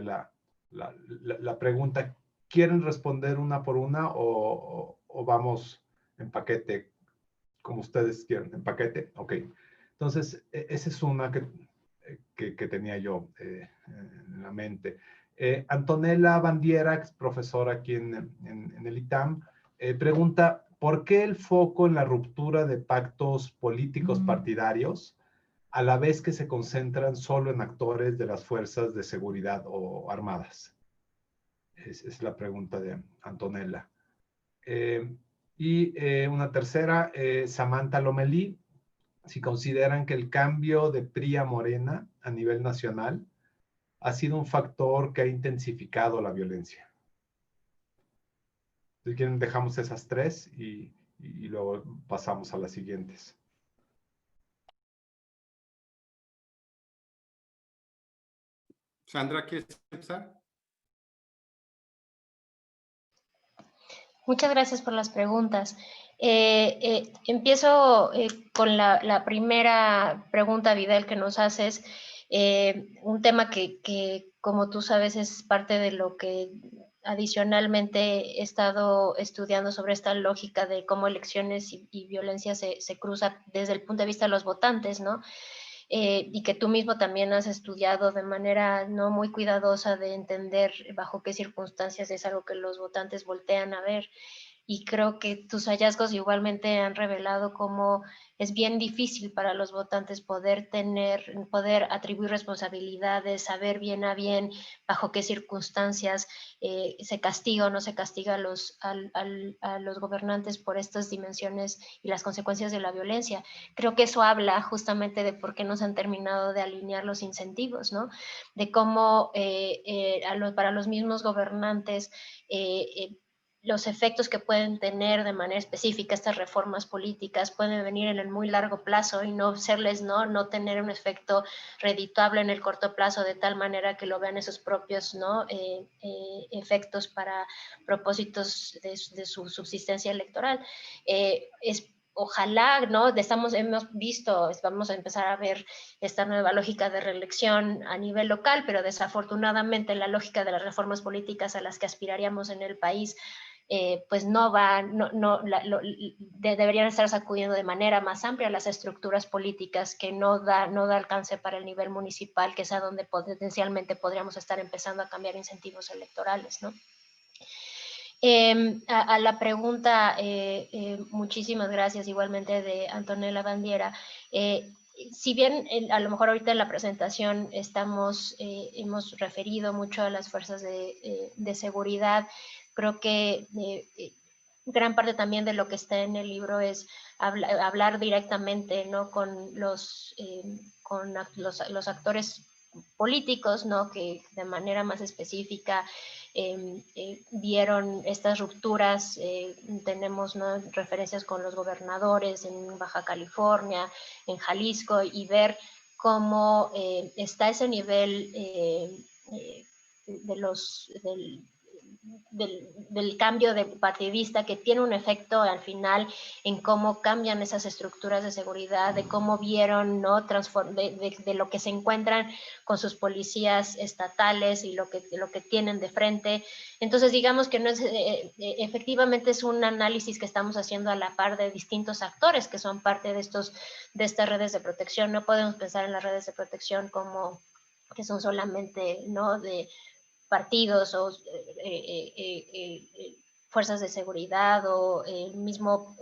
la pregunta. ¿Quieren responder una por una o vamos en paquete, como ustedes quieran? ¿En paquete? Ok. Entonces, esa es una que tenía yo en la mente. Antonella Bandiera, ex profesora aquí en el ITAM, pregunta, ¿por qué el foco en la ruptura de pactos políticos partidarios a la vez que se concentran solo en actores de las fuerzas de seguridad o armadas? Es la pregunta de Antonella. Y una tercera, Samantha Lomelí, si consideran que el cambio de PRI a Morena a nivel nacional ha sido un factor que ha intensificado la violencia. Si quieren, dejamos esas 3 y luego pasamos a las siguientes. Sandra, ¿quieres empezar? Muchas gracias por las preguntas. Empiezo con la primera pregunta, Vidal, que nos haces. Un tema que, como tú sabes, es parte de lo que adicionalmente he estado estudiando sobre esta lógica de cómo elecciones y violencia se cruzan desde el punto de vista de los votantes, ¿no? Y que tú mismo también has estudiado de manera no muy cuidadosa de entender bajo qué circunstancias es algo que los votantes voltean a ver. Y creo que tus hallazgos igualmente han revelado cómo es bien difícil para los votantes poder atribuir responsabilidades, saber bien a bien bajo qué circunstancias se castiga o no se castiga a los gobernantes por estas dimensiones y las consecuencias de la violencia. Creo que eso habla justamente de por qué no se han terminado de alinear los incentivos, ¿no? De cómo para los mismos gobernantes los efectos que pueden tener de manera específica estas reformas políticas pueden venir en el muy largo plazo y no serles, no tener un efecto redituable en el corto plazo de tal manera que lo vean esos propios, efectos para propósitos de su subsistencia electoral. Ojalá, ¿no? Hemos visto, vamos a empezar a ver esta nueva lógica de reelección a nivel local, pero desafortunadamente la lógica de las reformas políticas a las que aspiraríamos en el país pues deberían estar sacudiendo de manera más amplia las estructuras políticas que no da alcance para el nivel municipal, que es a donde potencialmente podríamos estar empezando a cambiar incentivos electorales, ¿no? A la pregunta, muchísimas gracias igualmente de Antonella Bandiera. Si bien a lo mejor ahorita en la presentación hemos referido mucho a las fuerzas de seguridad, creo que gran parte también de lo que está en el libro es hablar directamente, ¿no? con los actores políticos, ¿no? Que de manera más específica vieron estas rupturas. Tenemos, ¿no?, referencias con los gobernadores en Baja California, en Jalisco, y ver cómo está ese nivel del cambio de partidista, que tiene un efecto al final en cómo cambian esas estructuras de seguridad, de cómo vieron, ¿no?, de lo que se encuentran con sus policías estatales y lo que tienen de frente. Entonces, digamos que no es, efectivamente es un análisis que estamos haciendo a la par de distintos actores que son parte de estas redes de protección. No podemos pensar en las redes de protección como que son solamente, ¿no?, de partidos o fuerzas de seguridad o dentro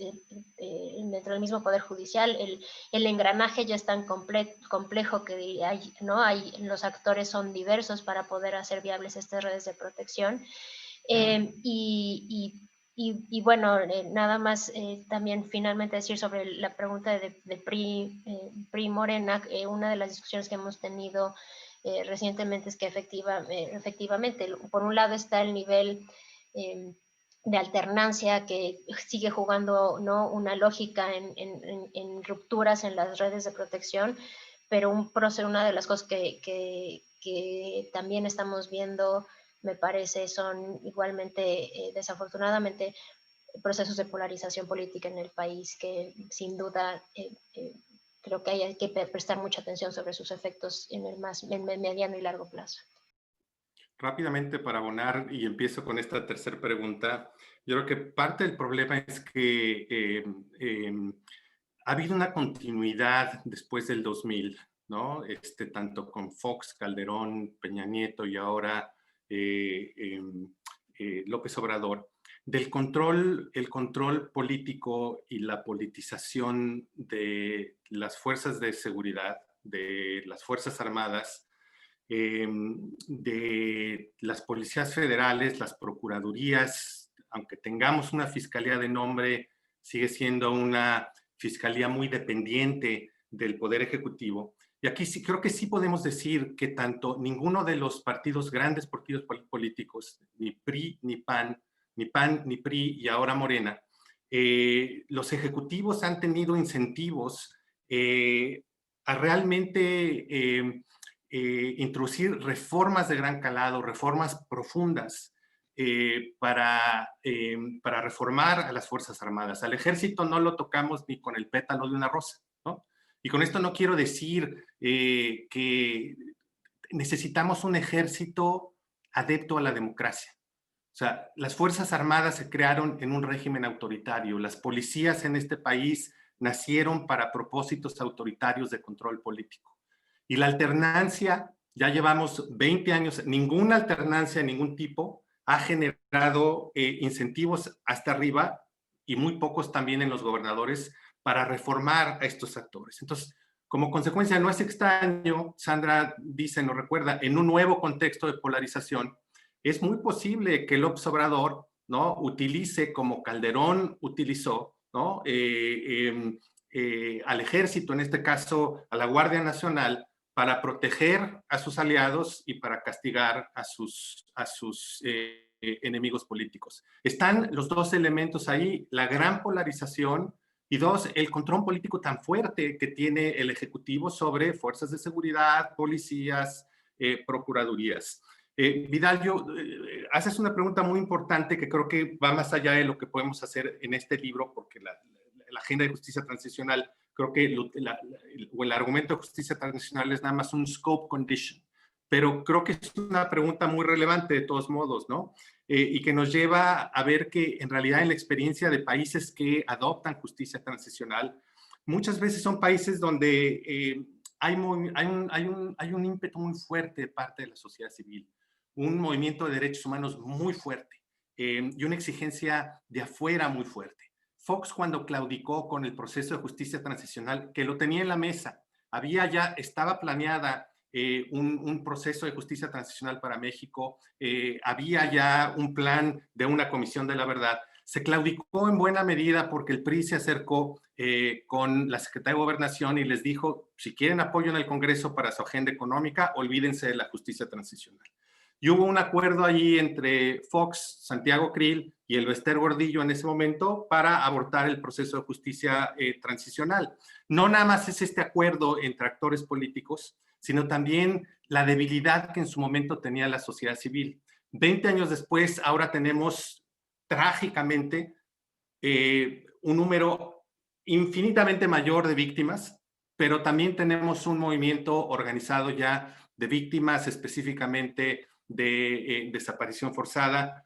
del mismo Poder Judicial. El engranaje ya es tan complejo que los actores son diversos para poder hacer viables estas redes de protección. Y bueno, nada más también finalmente decir sobre la pregunta de PRI Morena. Una de las discusiones que hemos tenido recientemente es que efectivamente, por un lado está el nivel de alternancia que sigue jugando, ¿no?, una lógica en rupturas en las redes de protección, pero una de las cosas que también estamos viendo, me parece, son igualmente, desafortunadamente, procesos de polarización política en el país que sin duda creo que hay que prestar mucha atención sobre sus efectos en el mediano y largo plazo. Rápidamente, para abonar, y empiezo con esta tercera pregunta, yo creo que parte del problema es que ha habido una continuidad después del 2000, ¿no? Tanto con Fox, Calderón, Peña Nieto y ahora López Obrador, el control político y la politización de las fuerzas de seguridad, de las Fuerzas Armadas, de las policías federales, las procuradurías. Aunque tengamos una fiscalía de nombre, sigue siendo una fiscalía muy dependiente del Poder Ejecutivo. Y aquí sí, creo que sí podemos decir que ninguno de los grandes partidos políticos, ni PRI, ni PAN, ni PRI y ahora Morena, los ejecutivos han tenido incentivos a realmente introducir reformas de gran calado, reformas profundas para reformar a las Fuerzas Armadas. Al Ejército no lo tocamos ni con el pétalo de una rosa, ¿no? Y con esto no quiero decir que necesitamos un ejército adepto a la democracia. O sea, las Fuerzas Armadas se crearon en un régimen autoritario. Las policías en este país nacieron para propósitos autoritarios de control político. Y la alternancia, ya llevamos 20 años, ninguna alternancia de ningún tipo ha generado incentivos hasta arriba, y muy pocos también en los gobernadores, para reformar a estos actores. Entonces, como consecuencia, no es extraño, Sandra dice, nos recuerda, en un nuevo contexto de polarización, es muy posible que López Obrador, ¿no?, utilice, como Calderón utilizó, ¿no?, al ejército, en este caso a la Guardia Nacional, para proteger a sus aliados y para castigar a sus enemigos políticos. Están los dos elementos ahí, la gran polarización y dos, el control político tan fuerte que tiene el Ejecutivo sobre fuerzas de seguridad, policías, procuradurías. Vidal, haces una pregunta muy importante que creo que va más allá de lo que podemos hacer en este libro, porque la agenda de justicia transicional, creo que el argumento de justicia transicional es nada más un scope condition, pero creo que es una pregunta muy relevante de todos modos, ¿no? Y que nos lleva a ver que en realidad en la experiencia de países que adoptan justicia transicional, muchas veces son países donde hay un ímpetu muy fuerte de parte de la sociedad civil, un movimiento de derechos humanos muy fuerte y una exigencia de afuera muy fuerte. Fox, cuando claudicó con el proceso de justicia transicional, que lo tenía en la mesa, estaba planeada un proceso de justicia transicional para México, había ya un plan de una comisión de la verdad. Se claudicó en buena medida porque el PRI se acercó con la Secretaría de Gobernación y les dijo, si quieren apoyo en el Congreso para su agenda económica, olvídense de la justicia transicional. Y hubo un acuerdo allí entre Fox, Santiago Krill y el Bester Gordillo en ese momento para abortar el proceso de justicia transicional. No nada más es este acuerdo entre actores políticos, sino también la debilidad que en su momento tenía la sociedad civil. 20 años después, ahora tenemos trágicamente un número infinitamente mayor de víctimas, pero también tenemos un movimiento organizado ya de víctimas específicamente de desaparición forzada,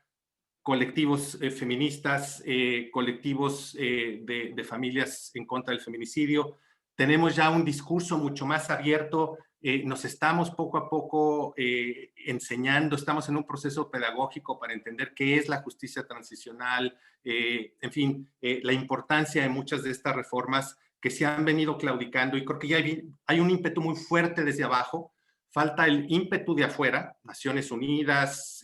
colectivos feministas, colectivos de familias en contra del feminicidio. Tenemos ya un discurso mucho más abierto, nos estamos poco a poco enseñando, estamos en un proceso pedagógico para entender qué es la justicia transicional, en fin, la importancia de muchas de estas reformas que se han venido claudicando y creo que ya hay un ímpetu muy fuerte desde abajo. Falta el ímpetu de afuera, Naciones Unidas,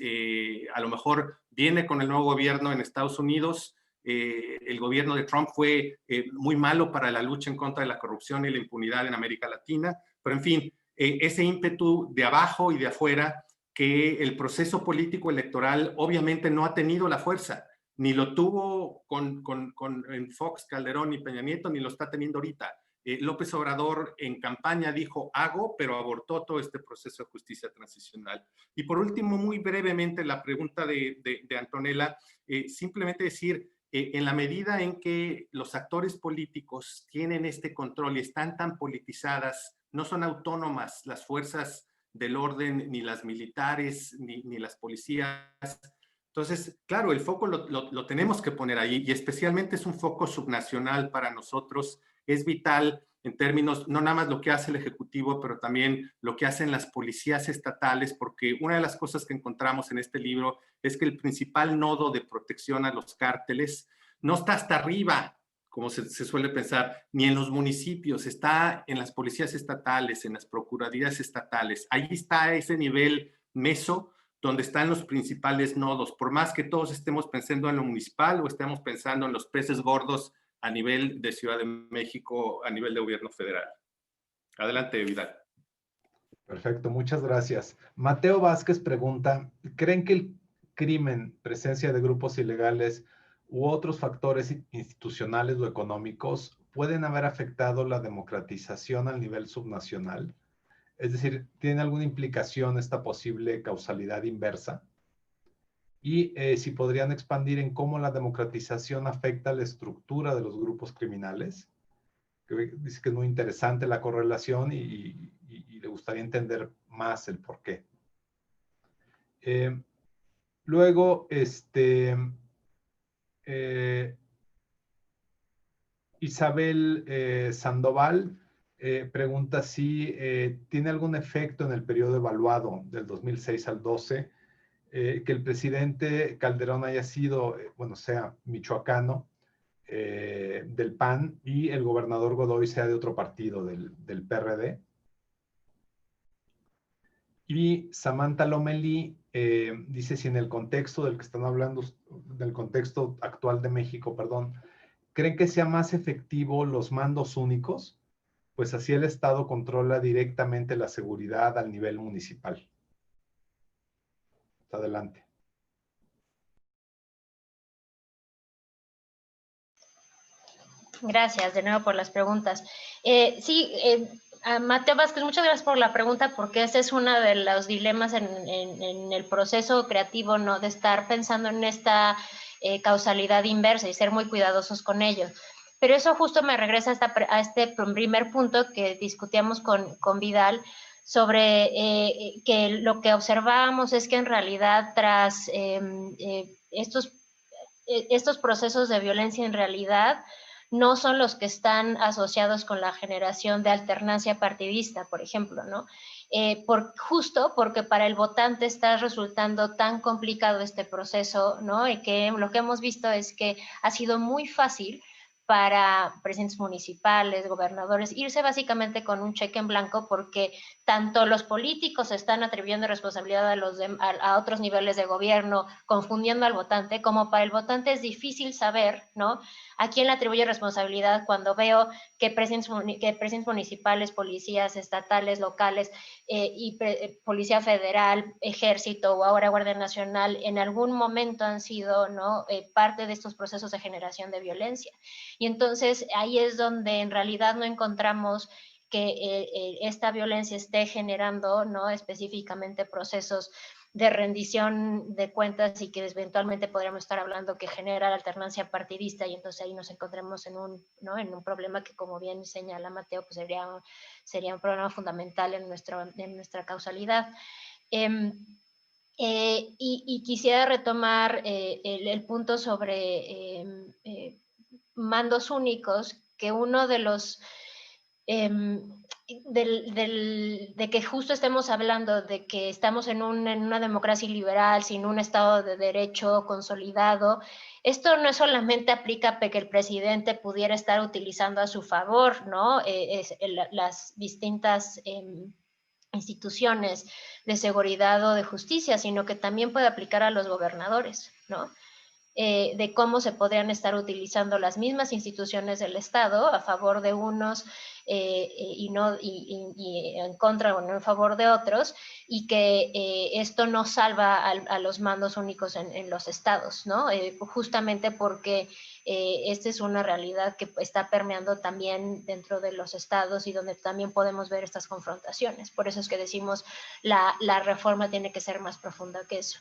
a lo mejor viene con el nuevo gobierno en Estados Unidos. El gobierno de Trump fue muy malo para la lucha en contra de la corrupción y la impunidad en América Latina, pero en fin, ese ímpetu de abajo y de afuera que el proceso político electoral obviamente no ha tenido la fuerza, ni lo tuvo en Fox, Calderón y Peña Nieto, ni lo está teniendo ahorita. López Obrador en campaña dijo hago, pero abortó todo este proceso de justicia transicional. Y por último, muy brevemente, la pregunta de Antonella, simplemente decir, en la medida en que los actores políticos tienen este control y están tan politizadas, no son autónomas las fuerzas del orden, ni las militares, ni las policías. Entonces, claro, el foco lo tenemos que poner ahí y especialmente es un foco subnacional para nosotros. Es vital en términos, no nada más lo que hace el Ejecutivo, pero también lo que hacen las policías estatales, porque una de las cosas que encontramos en este libro es que el principal nodo de protección a los cárteles no está hasta arriba, como se suele pensar, ni en los municipios, está en las policías estatales, en las procuradurías estatales. Ahí está ese nivel meso donde están los principales nodos. Por más que todos estemos pensando en lo municipal o estemos pensando en los peces gordos a nivel de Ciudad de México, a nivel de gobierno federal. Adelante, Vidal. Perfecto, muchas gracias. Mateo Vázquez pregunta, ¿creen que el crimen, presencia de grupos ilegales u otros factores institucionales o económicos pueden haber afectado la democratización al nivel subnacional? Es decir, ¿tiene alguna implicación esta posible causalidad inversa? Y si podrían expandir en cómo la democratización afecta la estructura de los grupos criminales. Dice que es muy interesante la correlación y le gustaría entender más el por qué. Luego, Isabel Sandoval pregunta si tiene algún efecto en el periodo evaluado del 2006 al 12 que el presidente Calderón haya sido, sea michoacano, del PAN y el gobernador Godoy sea de otro partido, del PRD. Y Samantha Lomelí dice si en el contexto del que están hablando, del contexto actual de México, perdón, ¿creen que sea más efectivo los mandos únicos? Pues así el Estado controla directamente la seguridad al nivel municipal. Adelante. Gracias de nuevo por las preguntas. Sí, Mateo Vázquez, muchas gracias por la pregunta, porque ese es uno de los dilemas en el proceso creativo, ¿no? De estar pensando en esta causalidad inversa y ser muy cuidadosos con ello. Pero eso justo me regresa a este primer punto que discutíamos con Vidal, sobre que lo que observábamos es que en realidad tras estos procesos de violencia en realidad no son los que están asociados con la generación de alternancia partidista, por ejemplo, ¿no? Justo porque para el votante está resultando tan complicado este proceso, ¿no? Y que lo que hemos visto es que ha sido muy fácil para presidentes municipales, gobernadores, irse básicamente con un cheque en blanco, porque tanto los políticos están atribuyendo responsabilidad a otros niveles de gobierno, confundiendo al votante, como para el votante es difícil saber, ¿no?, a quién le atribuye responsabilidad cuando veo que presidentes municipales, policías estatales, locales Policía Federal, Ejército o ahora Guardia Nacional en algún momento han sido, ¿no?, parte de estos procesos de generación de violencia. Y entonces ahí es donde en realidad no encontramos que esta violencia esté generando, ¿no?, específicamente procesos de rendición de cuentas, y que eventualmente podríamos estar hablando que genera la alternancia partidista, y entonces ahí nos encontremos en un problema que, como bien señala Mateo, pues sería un problema fundamental en nuestra causalidad. Y quisiera retomar el punto sobre mandos únicos, que uno de los de que justo estemos hablando de que estamos en una democracia liberal, sin un Estado de Derecho consolidado. Esto no solamente aplica para que el presidente pudiera estar utilizando a su favor, ¿no?, las distintas instituciones de seguridad o de justicia, sino que también puede aplicar a los gobernadores, ¿no? De cómo se podrían estar utilizando las mismas instituciones del Estado a favor de unos y en contra o no en favor de otros, y que esto no salva a los mandos únicos en los estados, ¿no? Justamente porque esta es una realidad que está permeando también dentro de los estados, y donde también podemos ver estas confrontaciones. Por eso es que decimos la reforma tiene que ser más profunda que eso.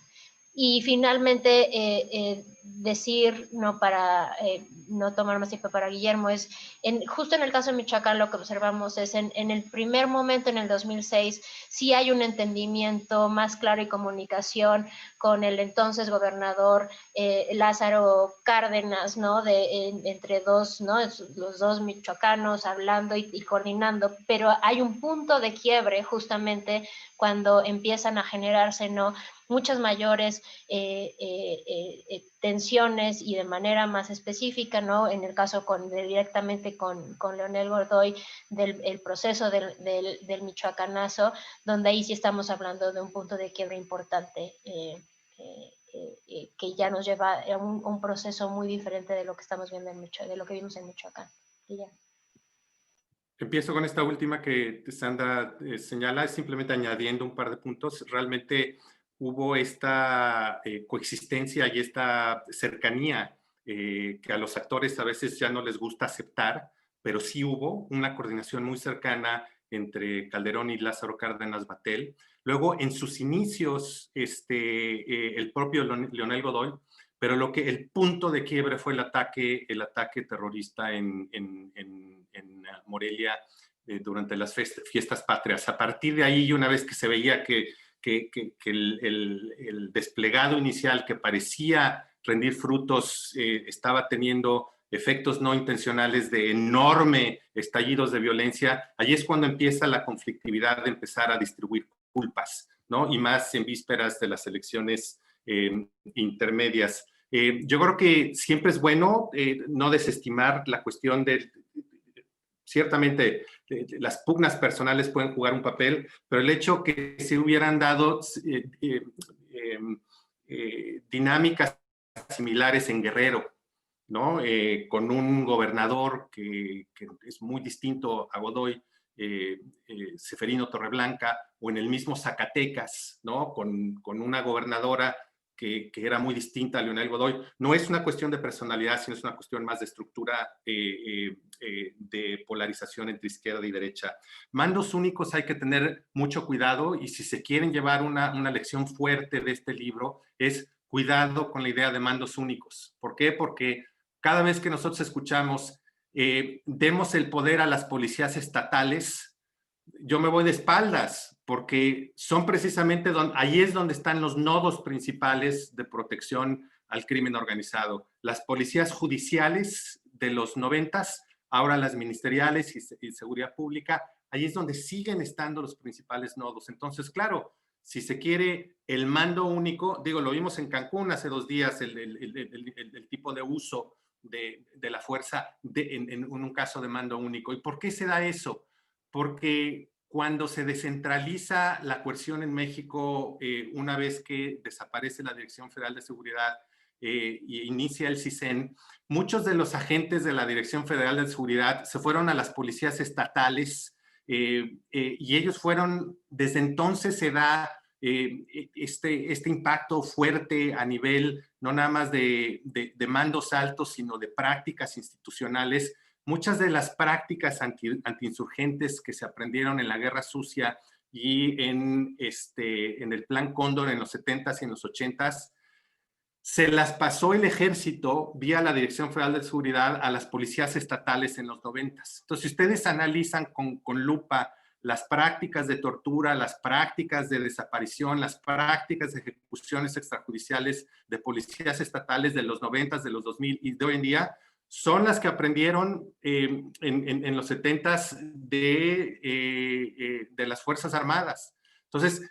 Y finalmente, decir, no para no tomar más tiempo para Guillermo, es justo en el caso de Michoacán lo que observamos es en el primer momento, en el 2006, sí hay un entendimiento más claro y comunicación con el entonces gobernador Lázaro Cárdenas, ¿no?, entre dos, ¿no?, los dos michoacanos hablando y coordinando, pero hay un punto de quiebre justamente cuando empiezan a generarse, ¿no?, muchas mayores tensiones, y de manera más específica, ¿no?, en el caso directamente con Leonel Godoy, del proceso del michoacanazo, donde ahí sí estamos hablando de un punto de quiebre importante, que ya nos lleva a un proceso muy diferente de lo que estamos viendo de lo que vimos en Michoacán. Y ya. Empiezo con esta última que Sandra señala, simplemente añadiendo un par de puntos. Realmente hubo esta coexistencia y esta cercanía que a los actores a veces ya no les gusta aceptar, pero sí hubo una coordinación muy cercana entre Calderón y Lázaro Cárdenas Batel. Luego, en sus inicios, el propio Leonel Godoy, pero el punto de quiebre fue el ataque terrorista en Morelia durante las fiestas patrias. A partir de ahí, una vez que se veía que el desplegado inicial, que parecía rendir frutos, estaba teniendo efectos no intencionales de enorme estallidos de violencia, allí es cuando empieza la conflictividad de empezar a distribuir culpas, ¿no? Y más en vísperas de las elecciones intermedias. Yo creo que siempre es bueno no desestimar la cuestión ciertamente las pugnas personales pueden jugar un papel, pero el hecho que se hubieran dado dinámicas similares en Guerrero, ¿no? Con un gobernador que es muy distinto a Godoy, Ceferino Torreblanca, o en el mismo Zacatecas, ¿no?, con una gobernadora que era muy distinta a Leonel Godoy. No es una cuestión de personalidad, sino es una cuestión más de estructura de polarización entre izquierda y derecha. Mandos únicos hay que tener mucho cuidado, y si se quieren llevar una lección fuerte de este libro es cuidado con la idea de mandos únicos. ¿Por qué? Porque cada vez que nosotros escuchamos demos el poder a las policías estatales, yo me voy de espaldas, porque son precisamente ahí es donde están los nodos principales de protección al crimen organizado. Las policías judiciales de los 90s, ahora las ministeriales y seguridad pública, ahí es donde siguen estando los principales nodos. Entonces, claro, si se quiere el mando único, digo, lo vimos en Cancún hace 2 días, el tipo de uso de la fuerza en un caso de mando único. ¿Y por qué se da eso? Porque cuando se descentraliza la coerción en México, una vez que desaparece la Dirección Federal de Seguridad e inicia el CISEN, muchos de los agentes de la Dirección Federal de Seguridad se fueron a las policías estatales, y ellos fueron, desde entonces se da este impacto fuerte a nivel no nada más de mandos altos, sino de prácticas institucionales. Muchas de las prácticas antiinsurgentes que se aprendieron en la Guerra Sucia y en el Plan Cóndor en los 70s y en los 80s, se las pasó el ejército vía la Dirección Federal de Seguridad a las policías estatales en los 90s. Entonces, si ustedes analizan con lupa las prácticas de tortura, las prácticas de desaparición, las prácticas de ejecuciones extrajudiciales de policías estatales de los 90s, de los 2000 y de hoy en día, son las que aprendieron en los 70s de las Fuerzas Armadas. Entonces,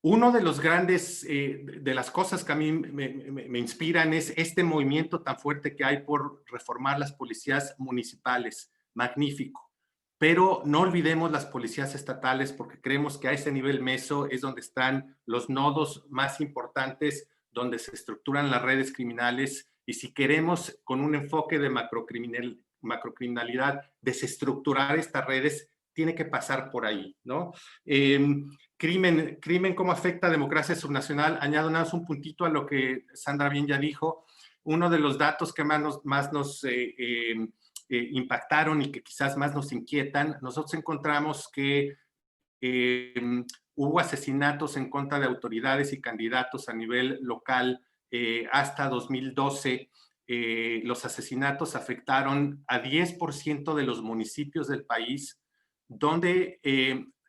uno de los grandes, de las cosas que a mí me inspiran es este movimiento tan fuerte que hay por reformar las policías municipales. Magnífico. Pero no olvidemos las policías estatales, porque creemos que a ese nivel meso es donde están los nodos más importantes, donde se estructuran las redes criminales, y si queremos con un enfoque de macrocriminalidad desestructurar estas redes, tiene que pasar por ahí, ¿no? Crimen, ¿cómo afecta a democracia subnacional? Añado nada más un puntito a lo que Sandra bien ya dijo. Uno de los datos que más nos impactaron y que quizás más nos inquietan, nosotros encontramos que hubo asesinatos en contra de autoridades y candidatos a nivel local hasta 2012. Los asesinatos afectaron a 10% de los municipios del país, donde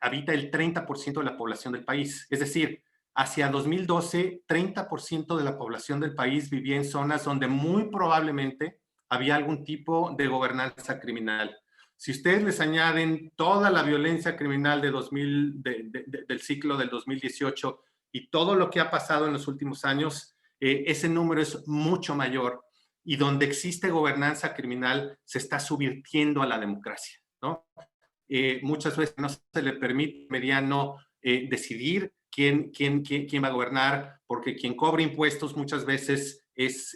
habita el 30% de la población del país. Es decir, hacia 2012, 30% de la población del país vivía en zonas donde muy probablemente había algún tipo de gobernanza criminal. Si ustedes les añaden toda la violencia criminal del ciclo del 2018 y todo lo que ha pasado en los últimos años, ese número es mucho mayor, y donde existe gobernanza criminal se está subvirtiendo a la democracia, ¿no? Muchas veces no se le permite al mediano decidir quién va a gobernar, porque quien cobra impuestos muchas veces es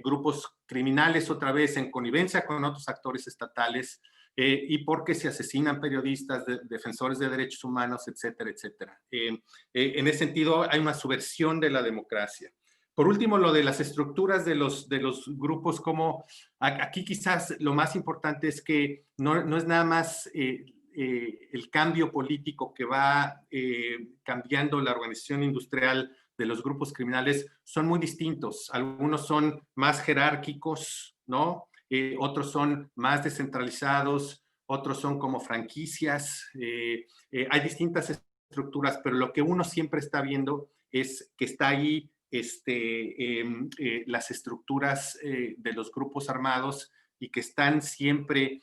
grupos criminales, otra vez en connivencia con otros actores estatales, y porque se asesinan periodistas, defensores de derechos humanos, etcétera, etcétera. En ese sentido, hay una subversión de la democracia. Por último, lo de las estructuras de los grupos, como aquí quizás lo más importante es que no es nada más el cambio político que va cambiando la organización industrial de los grupos criminales, son muy distintos. Algunos son más jerárquicos, ¿no? Otros son más descentralizados, otros son como franquicias. Hay distintas estructuras, pero lo que uno siempre está viendo es que está ahí las estructuras de los grupos armados, y que están siempre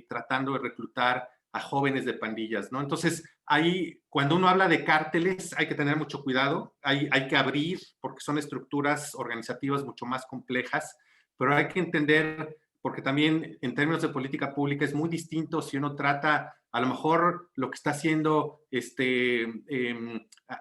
tratando de reclutar a jóvenes de pandillas, ¿no? Entonces, ahí, cuando uno habla de cárteles, hay que tener mucho cuidado, hay que abrir, porque son estructuras organizativas mucho más complejas, pero hay que entender, porque también en términos de política pública es muy distinto si uno trata, a lo mejor lo que está haciendo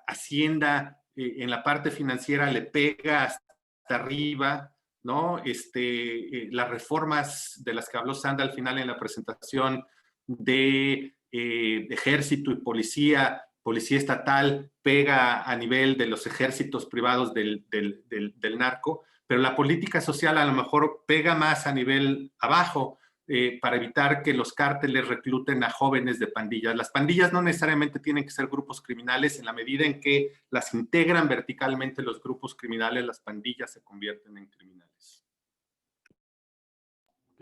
Hacienda en la parte financiera le pega hasta arriba, ¿no? Las reformas de las que habló Sandra al final en la presentación de ejército y policía, policía estatal pega a nivel de los ejércitos privados del narco, pero la política social a lo mejor pega más a nivel abajo, para evitar que los cárteles recluten a jóvenes de pandillas. Las pandillas no necesariamente tienen que ser grupos criminales. En la medida en que las integran verticalmente los grupos criminales, las pandillas se convierten en criminales.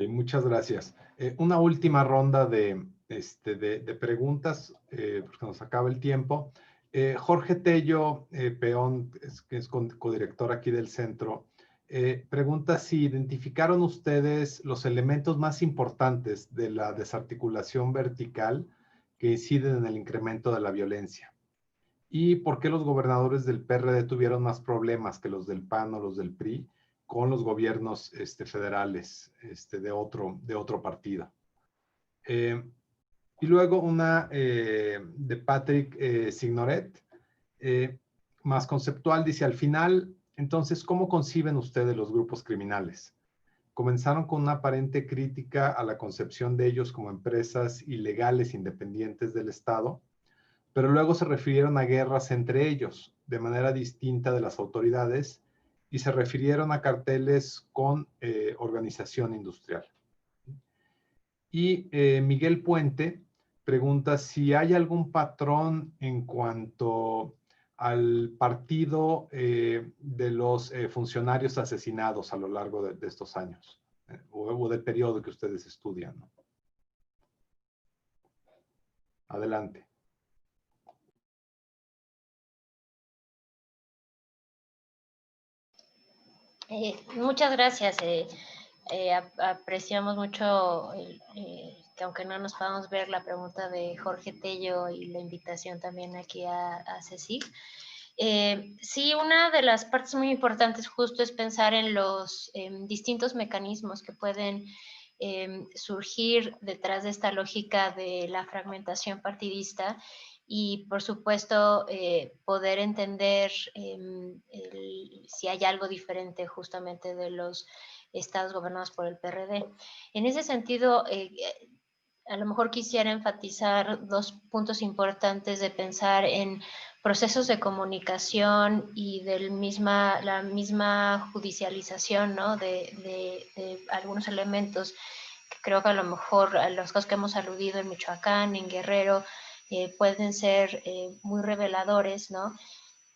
Muchas gracias. Una última ronda de preguntas, porque nos acaba el tiempo. Jorge Tello Peón, que es codirector aquí del centro, pregunta si identificaron ustedes los elementos más importantes de la desarticulación vertical que inciden en el incremento de la violencia. ¿Y por qué los gobernadores del PRD tuvieron más problemas que los del PAN o los del PRI con los gobiernos federales de otro partido? Y luego una de Patrick Signoret, más conceptual, dice: al final, entonces, ¿cómo conciben ustedes los grupos criminales? Comenzaron con una aparente crítica a la concepción de ellos como empresas ilegales independientes del Estado, pero luego se refirieron a guerras entre ellos, de manera distinta de las autoridades, y se refirieron a carteles con organización industrial. Y Miguel Puente pregunta si hay algún patrón en cuanto al partido de los funcionarios asesinados a lo largo de estos años, o del periodo que ustedes estudian, ¿no? Adelante. Muchas gracias. Apreciamos mucho que aunque no nos podamos ver, la pregunta de Jorge Tello y la invitación también aquí a CECIG. Sí, una de las partes muy importantes justo es pensar en los distintos mecanismos que pueden surgir detrás de esta lógica de la fragmentación partidista y, por supuesto, poder entender si hay algo diferente justamente de los estados gobernados por el PRD. En ese sentido, a lo mejor quisiera enfatizar dos puntos importantes de pensar en procesos de comunicación y la misma judicialización, ¿no? de algunos elementos que creo que a lo mejor a los casos que hemos aludido en Michoacán, en Guerrero, pueden ser muy reveladores, ¿no?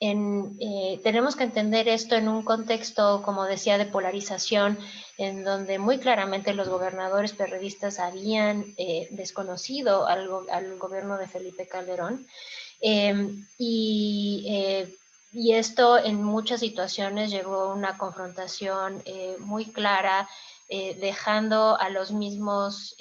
Tenemos que entender esto en un contexto, como decía, de polarización, en donde muy claramente los gobernadores perredistas habían desconocido al gobierno de Felipe Calderón. Y esto en muchas situaciones llegó a una confrontación muy clara, dejando a los mismos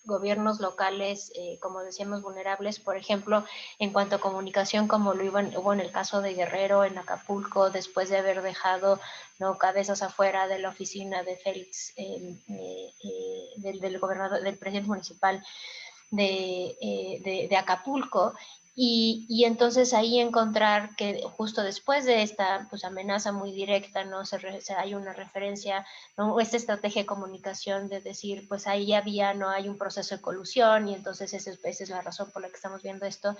gobiernos locales, como decíamos, vulnerables, por ejemplo, en cuanto a comunicación, como hubo en el caso de Guerrero, en Acapulco, después de haber dejado, ¿no?, cabezas afuera de la oficina de Félix, del gobernador, del presidente municipal de Acapulco. Y entonces ahí encontrar que justo después de esta pues, amenaza muy directa, ¿no? Hay una referencia, ¿no?, esta estrategia de comunicación de decir, pues ahí no hay un proceso de colusión, y entonces esa es la razón por la que estamos viendo esto.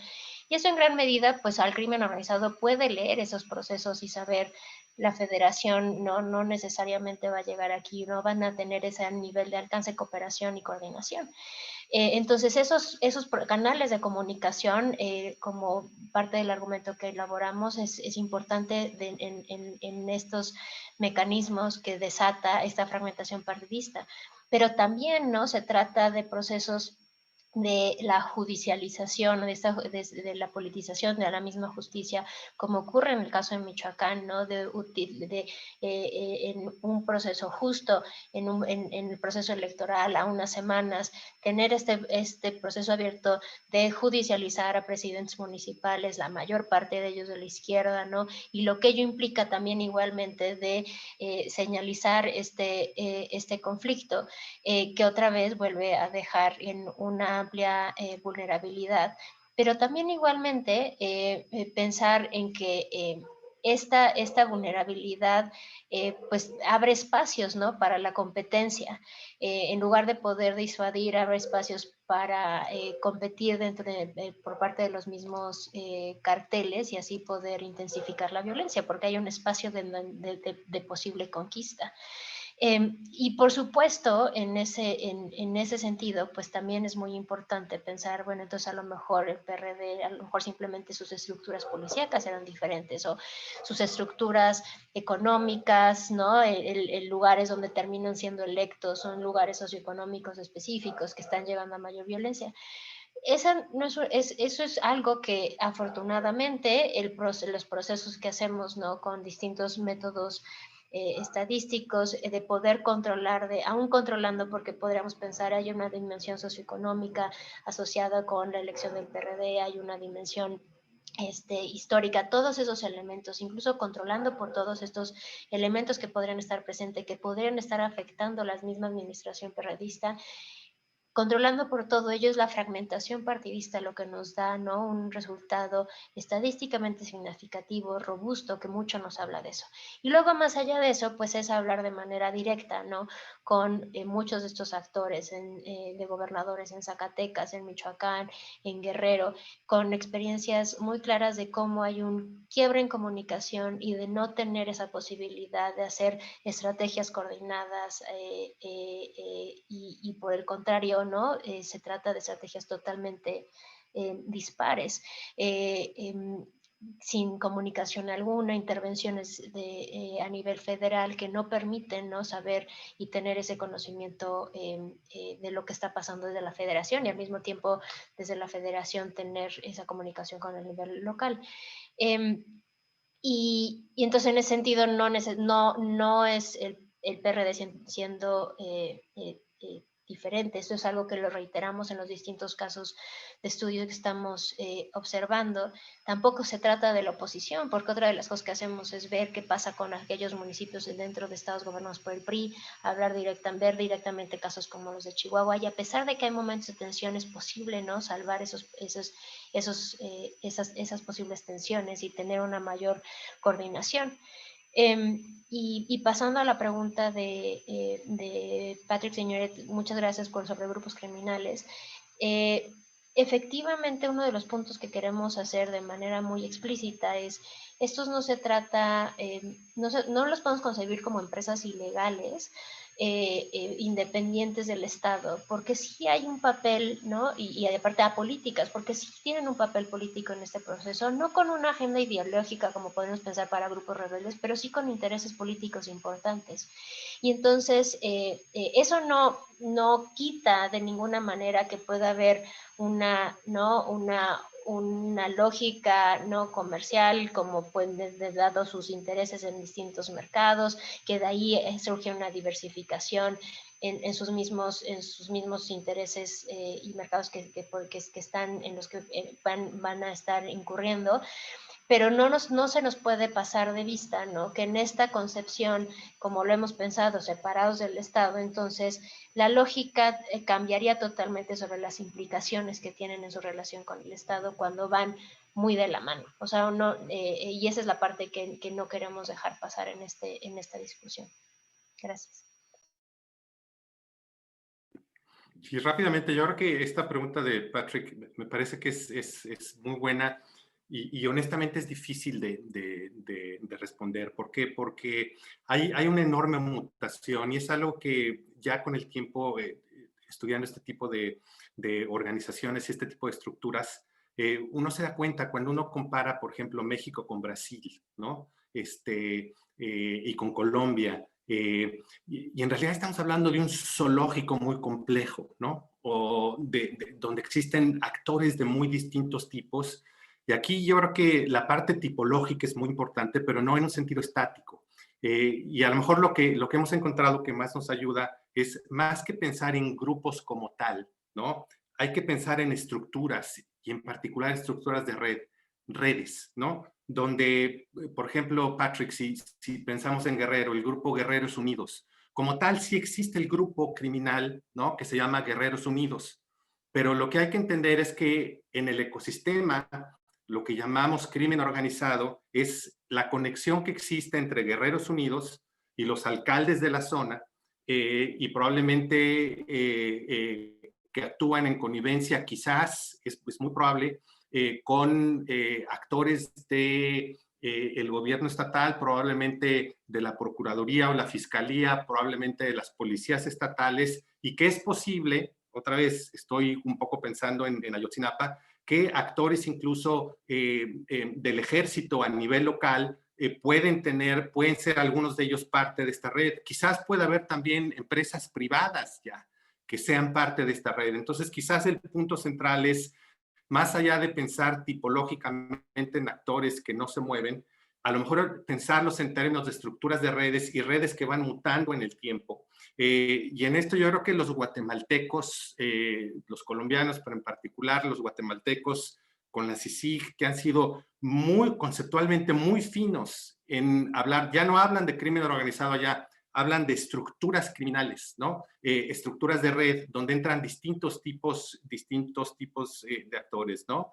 Y eso en gran medida, pues al crimen organizado puede leer esos procesos y saber la federación no necesariamente va a llegar aquí, no van a tener ese nivel de alcance, cooperación y coordinación. Entonces, esos canales de comunicación, como parte del argumento que elaboramos, es importante en estos mecanismos que desata esta fragmentación partidista. Pero también, ¿no?, se trata de procesos de la judicialización, de la politización de la misma justicia, como ocurre en el caso de Michoacán, ¿no?, en un proceso justo, en el proceso electoral a unas semanas, tener este proceso abierto de judicializar a presidentes municipales, la mayor parte de ellos de la izquierda, ¿no?, y lo que ello implica también igualmente de señalizar este conflicto, que otra vez vuelve a dejar en una amplia vulnerabilidad, pero también igualmente pensar en que esta vulnerabilidad pues abre espacios, ¿no?, para la competencia. En lugar de poder disuadir, abre espacios para competir por parte de los mismos carteles y así poder intensificar la violencia, porque hay un espacio de posible conquista. Y por supuesto, en ese sentido, pues también es muy importante pensar, bueno, entonces a lo mejor el PRD, a lo mejor simplemente sus estructuras policíacas eran diferentes, o sus estructuras económicas, ¿no? Lugares donde terminan siendo electos, son lugares socioeconómicos específicos que están llevando a mayor violencia. Eso es algo que afortunadamente los procesos que hacemos, ¿no?, con distintos métodos estadísticos, de poder controlar, aún controlando, porque podríamos pensar, hay una dimensión socioeconómica asociada con la elección del PRD, hay una dimensión histórica, todos esos elementos, incluso controlando por todos estos elementos que podrían estar presentes, que podrían estar afectando la misma administración perredista. Controlando por todo ello es la fragmentación partidista lo que nos da, ¿no?, un resultado estadísticamente significativo, robusto, que mucho nos habla de eso. Y luego, más allá de eso, pues es hablar de manera directa, ¿no?, con muchos de estos actores de gobernadores en Zacatecas, en Michoacán, en Guerrero, con experiencias muy claras de cómo hay un quiebre en comunicación y de no tener esa posibilidad de hacer estrategias coordinadas y por el contrario, ¿no? Se trata de estrategias totalmente dispares, sin comunicación alguna, intervenciones a nivel federal que no permiten, ¿no?, saber y tener ese conocimiento de lo que está pasando desde la federación y al mismo tiempo desde la federación tener esa comunicación con el nivel local. Y entonces en ese sentido no es el PRD siendo diferente. Esto es algo que lo reiteramos en los distintos casos de estudio que estamos observando. Tampoco se trata de la oposición, porque otra de las cosas que hacemos es ver qué pasa con aquellos municipios dentro de estados gobernados por el PRI, ver directamente casos como los de Chihuahua, y a pesar de que hay momentos de tensión es posible, ¿no?, salvar esas posibles tensiones y tener una mayor coordinación. Y pasando a la pregunta de Patrick Signoret, muchas gracias sobre grupos criminales. Efectivamente, uno de los puntos que queremos hacer de manera muy explícita es, estos no se trata, no los podemos concebir como empresas ilegales, independientes del Estado, porque sí hay un papel, ¿no?, y aparte a políticas, porque sí tienen un papel político en este proceso, no con una agenda ideológica como podemos pensar para grupos rebeldes, pero sí con intereses políticos importantes. Y entonces eso no quita de ninguna manera que pueda haber una lógica no comercial, como pueden, dado sus intereses en distintos mercados, que de ahí surge una diversificación en sus mismos intereses y mercados que están, en los que van a estar incurriendo. Pero no se nos puede pasar de vista, ¿no?, que en esta concepción, como lo hemos pensado, separados del Estado, entonces la lógica cambiaría totalmente sobre las implicaciones que tienen en su relación con el Estado cuando van muy de la mano. O sea, y esa es la parte que no queremos dejar pasar en esta discusión. Gracias. Sí, rápidamente, yo creo que esta pregunta de Patrick me parece que es muy buena y honestamente es difícil de responder. ¿Por qué? Porque hay una enorme mutación y es algo que ya con el tiempo, estudiando este tipo de organizaciones y este tipo de estructuras, uno se da cuenta cuando uno compara, por ejemplo, México con Brasil, ¿no? Y con Colombia. Y en realidad estamos hablando de un zoológico muy complejo, ¿no? O donde existen actores de muy distintos tipos. Y aquí yo creo que la parte tipológica es muy importante, pero no en un sentido estático. Y a lo mejor lo que hemos encontrado que más nos ayuda es más que pensar en grupos como tal, ¿no? Hay que pensar en estructuras y en particular estructuras de redes, ¿no? Donde, por ejemplo, Patrick, si pensamos en Guerrero, el grupo Guerreros Unidos, como tal sí existe el grupo criminal, ¿no?, que se llama Guerreros Unidos, pero lo que hay que entender es que en el ecosistema lo que llamamos crimen organizado es la conexión que existe entre Guerreros Unidos y los alcaldes de la zona, y probablemente que actúan en connivencia, quizás, es muy probable, con actores de el gobierno estatal, probablemente de la Procuraduría o la Fiscalía, probablemente de las policías estatales, y que es posible, otra vez estoy un poco pensando en Ayotzinapa, que actores incluso del ejército a nivel local pueden ser algunos de ellos parte de esta red. Quizás pueda haber también empresas privadas ya que sean parte de esta red. Entonces, quizás el punto central es, más allá de pensar tipológicamente en actores que no se mueven, a lo mejor pensarlos en términos de estructuras de redes y redes que van mutando en el tiempo. Y en esto yo creo que los guatemaltecos, los colombianos, pero en particular los guatemaltecos con la CICIG, que han sido conceptualmente muy finos en hablar, ya no hablan de crimen organizado allá, hablan de estructuras criminales, ¿no? Estructuras de red donde entran distintos tipos de actores, ¿no?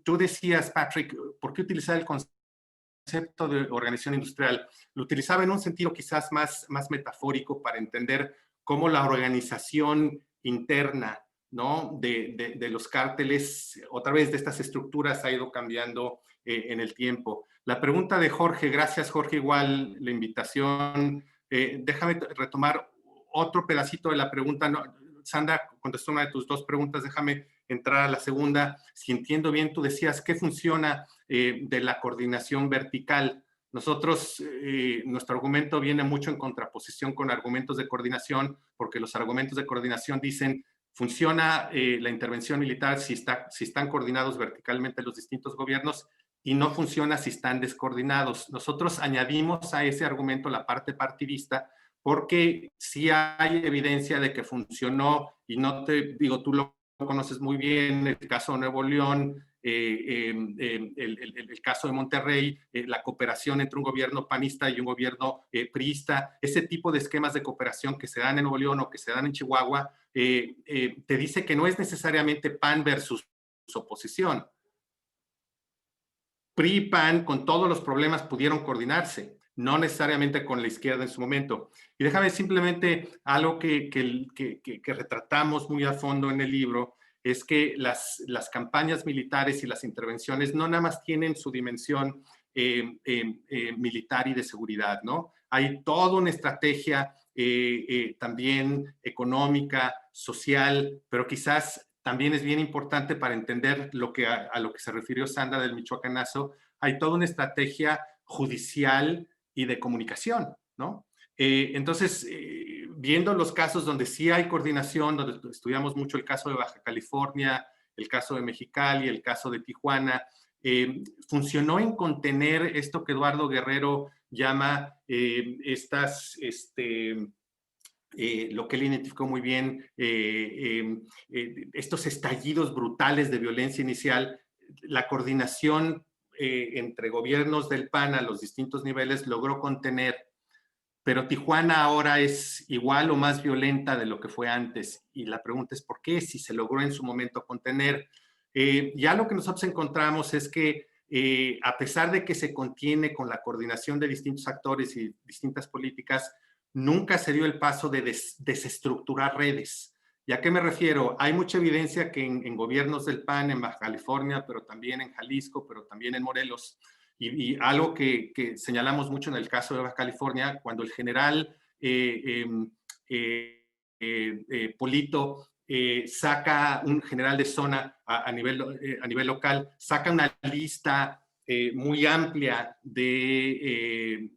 Tú decías, Patrick, ¿por qué utilizar el concepto de organización industrial? Lo utilizaba en un sentido quizás más metafórico para entender cómo la organización interna, ¿no? de los cárteles, otra vez de estas estructuras, ha ido cambiando en el tiempo. La pregunta de Jorge, gracias Jorge, igual la invitación. Déjame retomar otro pedacito de la pregunta. No, Sandra contestó una de tus dos preguntas, déjame entrar a la segunda. Si entiendo bien, tú decías, ¿qué funciona de la coordinación vertical? Nosotros, nuestro argumento viene mucho en contraposición con argumentos de coordinación, porque los argumentos de coordinación dicen, funciona la intervención militar si están coordinados verticalmente los distintos gobiernos, y no funciona si están descoordinados. Nosotros añadimos a ese argumento la parte partidista, porque sí hay evidencia de que funcionó, y no te digo, tú lo conoces muy bien, el caso de Nuevo León, el caso de Monterrey, la cooperación entre un gobierno panista y un gobierno priista, ese tipo de esquemas de cooperación que se dan en Nuevo León o que se dan en Chihuahua, te dice que no es necesariamente PAN versus oposición. PRI y PAN, con todos los problemas, pudieron coordinarse, no necesariamente con la izquierda en su momento. Y déjame simplemente algo que retratamos muy a fondo en el libro, es que las campañas militares y las intervenciones no nada más tienen su dimensión militar y de seguridad, ¿no? Hay toda una estrategia también económica, social, pero quizás también es bien importante para entender a lo que se refirió Sandra del Michoacanazo. Hay toda una estrategia judicial y de comunicación, ¿no? Entonces, viendo los casos donde sí hay coordinación, donde estudiamos mucho el caso de Baja California, el caso de Mexicali, el caso de Tijuana, funcionó en contener esto que Eduardo Guerrero llama lo que él identificó muy bien, estos estallidos brutales de violencia inicial. La coordinación entre gobiernos del PAN a los distintos niveles logró contener, pero Tijuana ahora es igual o más violenta de lo que fue antes. Y la pregunta es ¿por qué? Si se logró en su momento contener. Ya lo que nosotros encontramos es que a pesar de que se contiene con la coordinación de distintos actores y distintas políticas, nunca se dio el paso de desestructurar redes. ¿Y a qué me refiero? Hay mucha evidencia que en gobiernos del PAN, en Baja California, pero también en Jalisco, pero también en Morelos, y algo que señalamos mucho en el caso de Baja California, cuando el general Polito saca, un general de zona a nivel local, saca una lista muy amplia de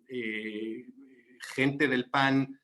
gente del PAN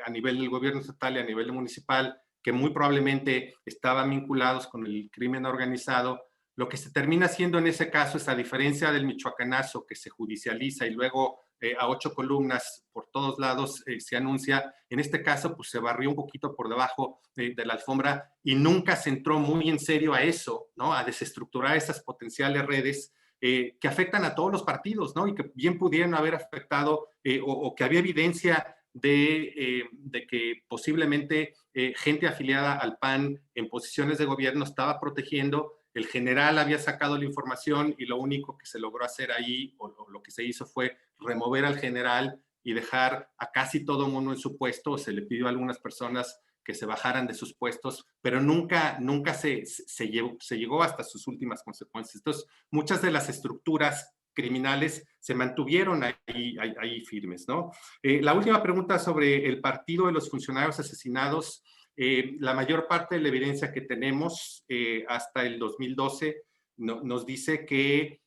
a nivel del gobierno estatal y a nivel municipal, que muy probablemente estaban vinculados con el crimen organizado. Lo que se termina haciendo en ese caso es, a diferencia del Michoacanazo, que se judicializa y luego a 8 columnas por todos lados se anuncia, en este caso pues se barrió un poquito por debajo de la alfombra y nunca se entró muy en serio a eso, ¿no? A desestructurar esas potenciales redes que afectan a todos los partidos, ¿no? Y que bien pudieran haber afectado o que había evidencia de que posiblemente gente afiliada al PAN en posiciones de gobierno estaba protegiendo el general había sacado la información y lo único que se logró hacer ahí, o lo que se hizo fue remover al general y dejar a casi todo mundo en su puesto. Se le pidió a algunas personas que se bajaran de sus puestos, pero nunca se llegó hasta sus últimas consecuencias. Entonces, muchas de las estructuras criminales se mantuvieron ahí firmes, ¿no? La última pregunta sobre el partido de los funcionarios asesinados. La mayor parte de la evidencia que tenemos hasta el 2012 nos dice que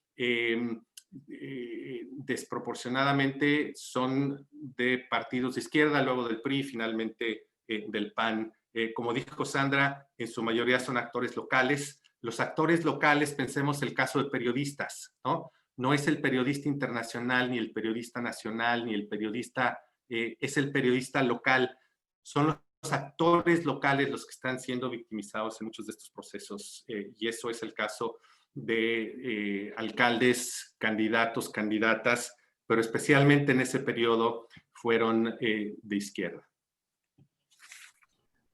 desproporcionadamente son de partidos de izquierda, luego del PRI, finalmente del PAN. Como dijo Sandra, en su mayoría son actores locales. Los actores locales, pensemos el caso de periodistas, ¿no? No es el periodista internacional, ni el periodista nacional, ni el periodista, es el periodista local. Son los actores locales los que están siendo victimizados en muchos de estos procesos, y eso es el caso de alcaldes, candidatos, candidatas, pero especialmente en ese periodo fueron de izquierda.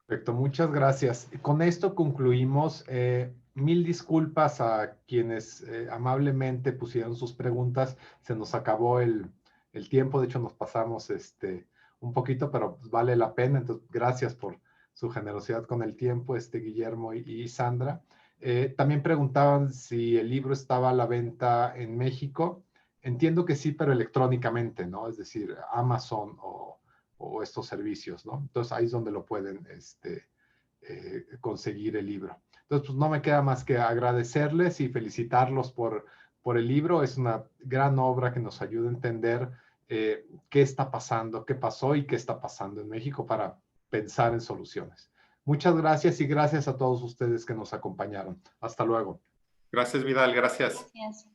Perfecto, muchas gracias. Con esto concluimos. Mil disculpas a quienes amablemente pusieron sus preguntas. Se nos acabó el tiempo, de hecho nos pasamos un poquito, pero vale la pena. Entonces, gracias por su generosidad con el tiempo, Guillermo y Sandra. También preguntaban si el libro estaba a la venta en México. Entiendo que sí, pero electrónicamente, ¿no? Es decir, Amazon o estos servicios, ¿no? Entonces ahí es donde lo pueden conseguir el libro. Entonces, pues no me queda más que agradecerles y felicitarlos por el libro. Es una gran obra que nos ayuda a entender qué está pasando, qué pasó y qué está pasando en México para pensar en soluciones. Muchas gracias y gracias a todos ustedes que nos acompañaron. Hasta luego. Gracias, Vidal. Gracias. Gracias.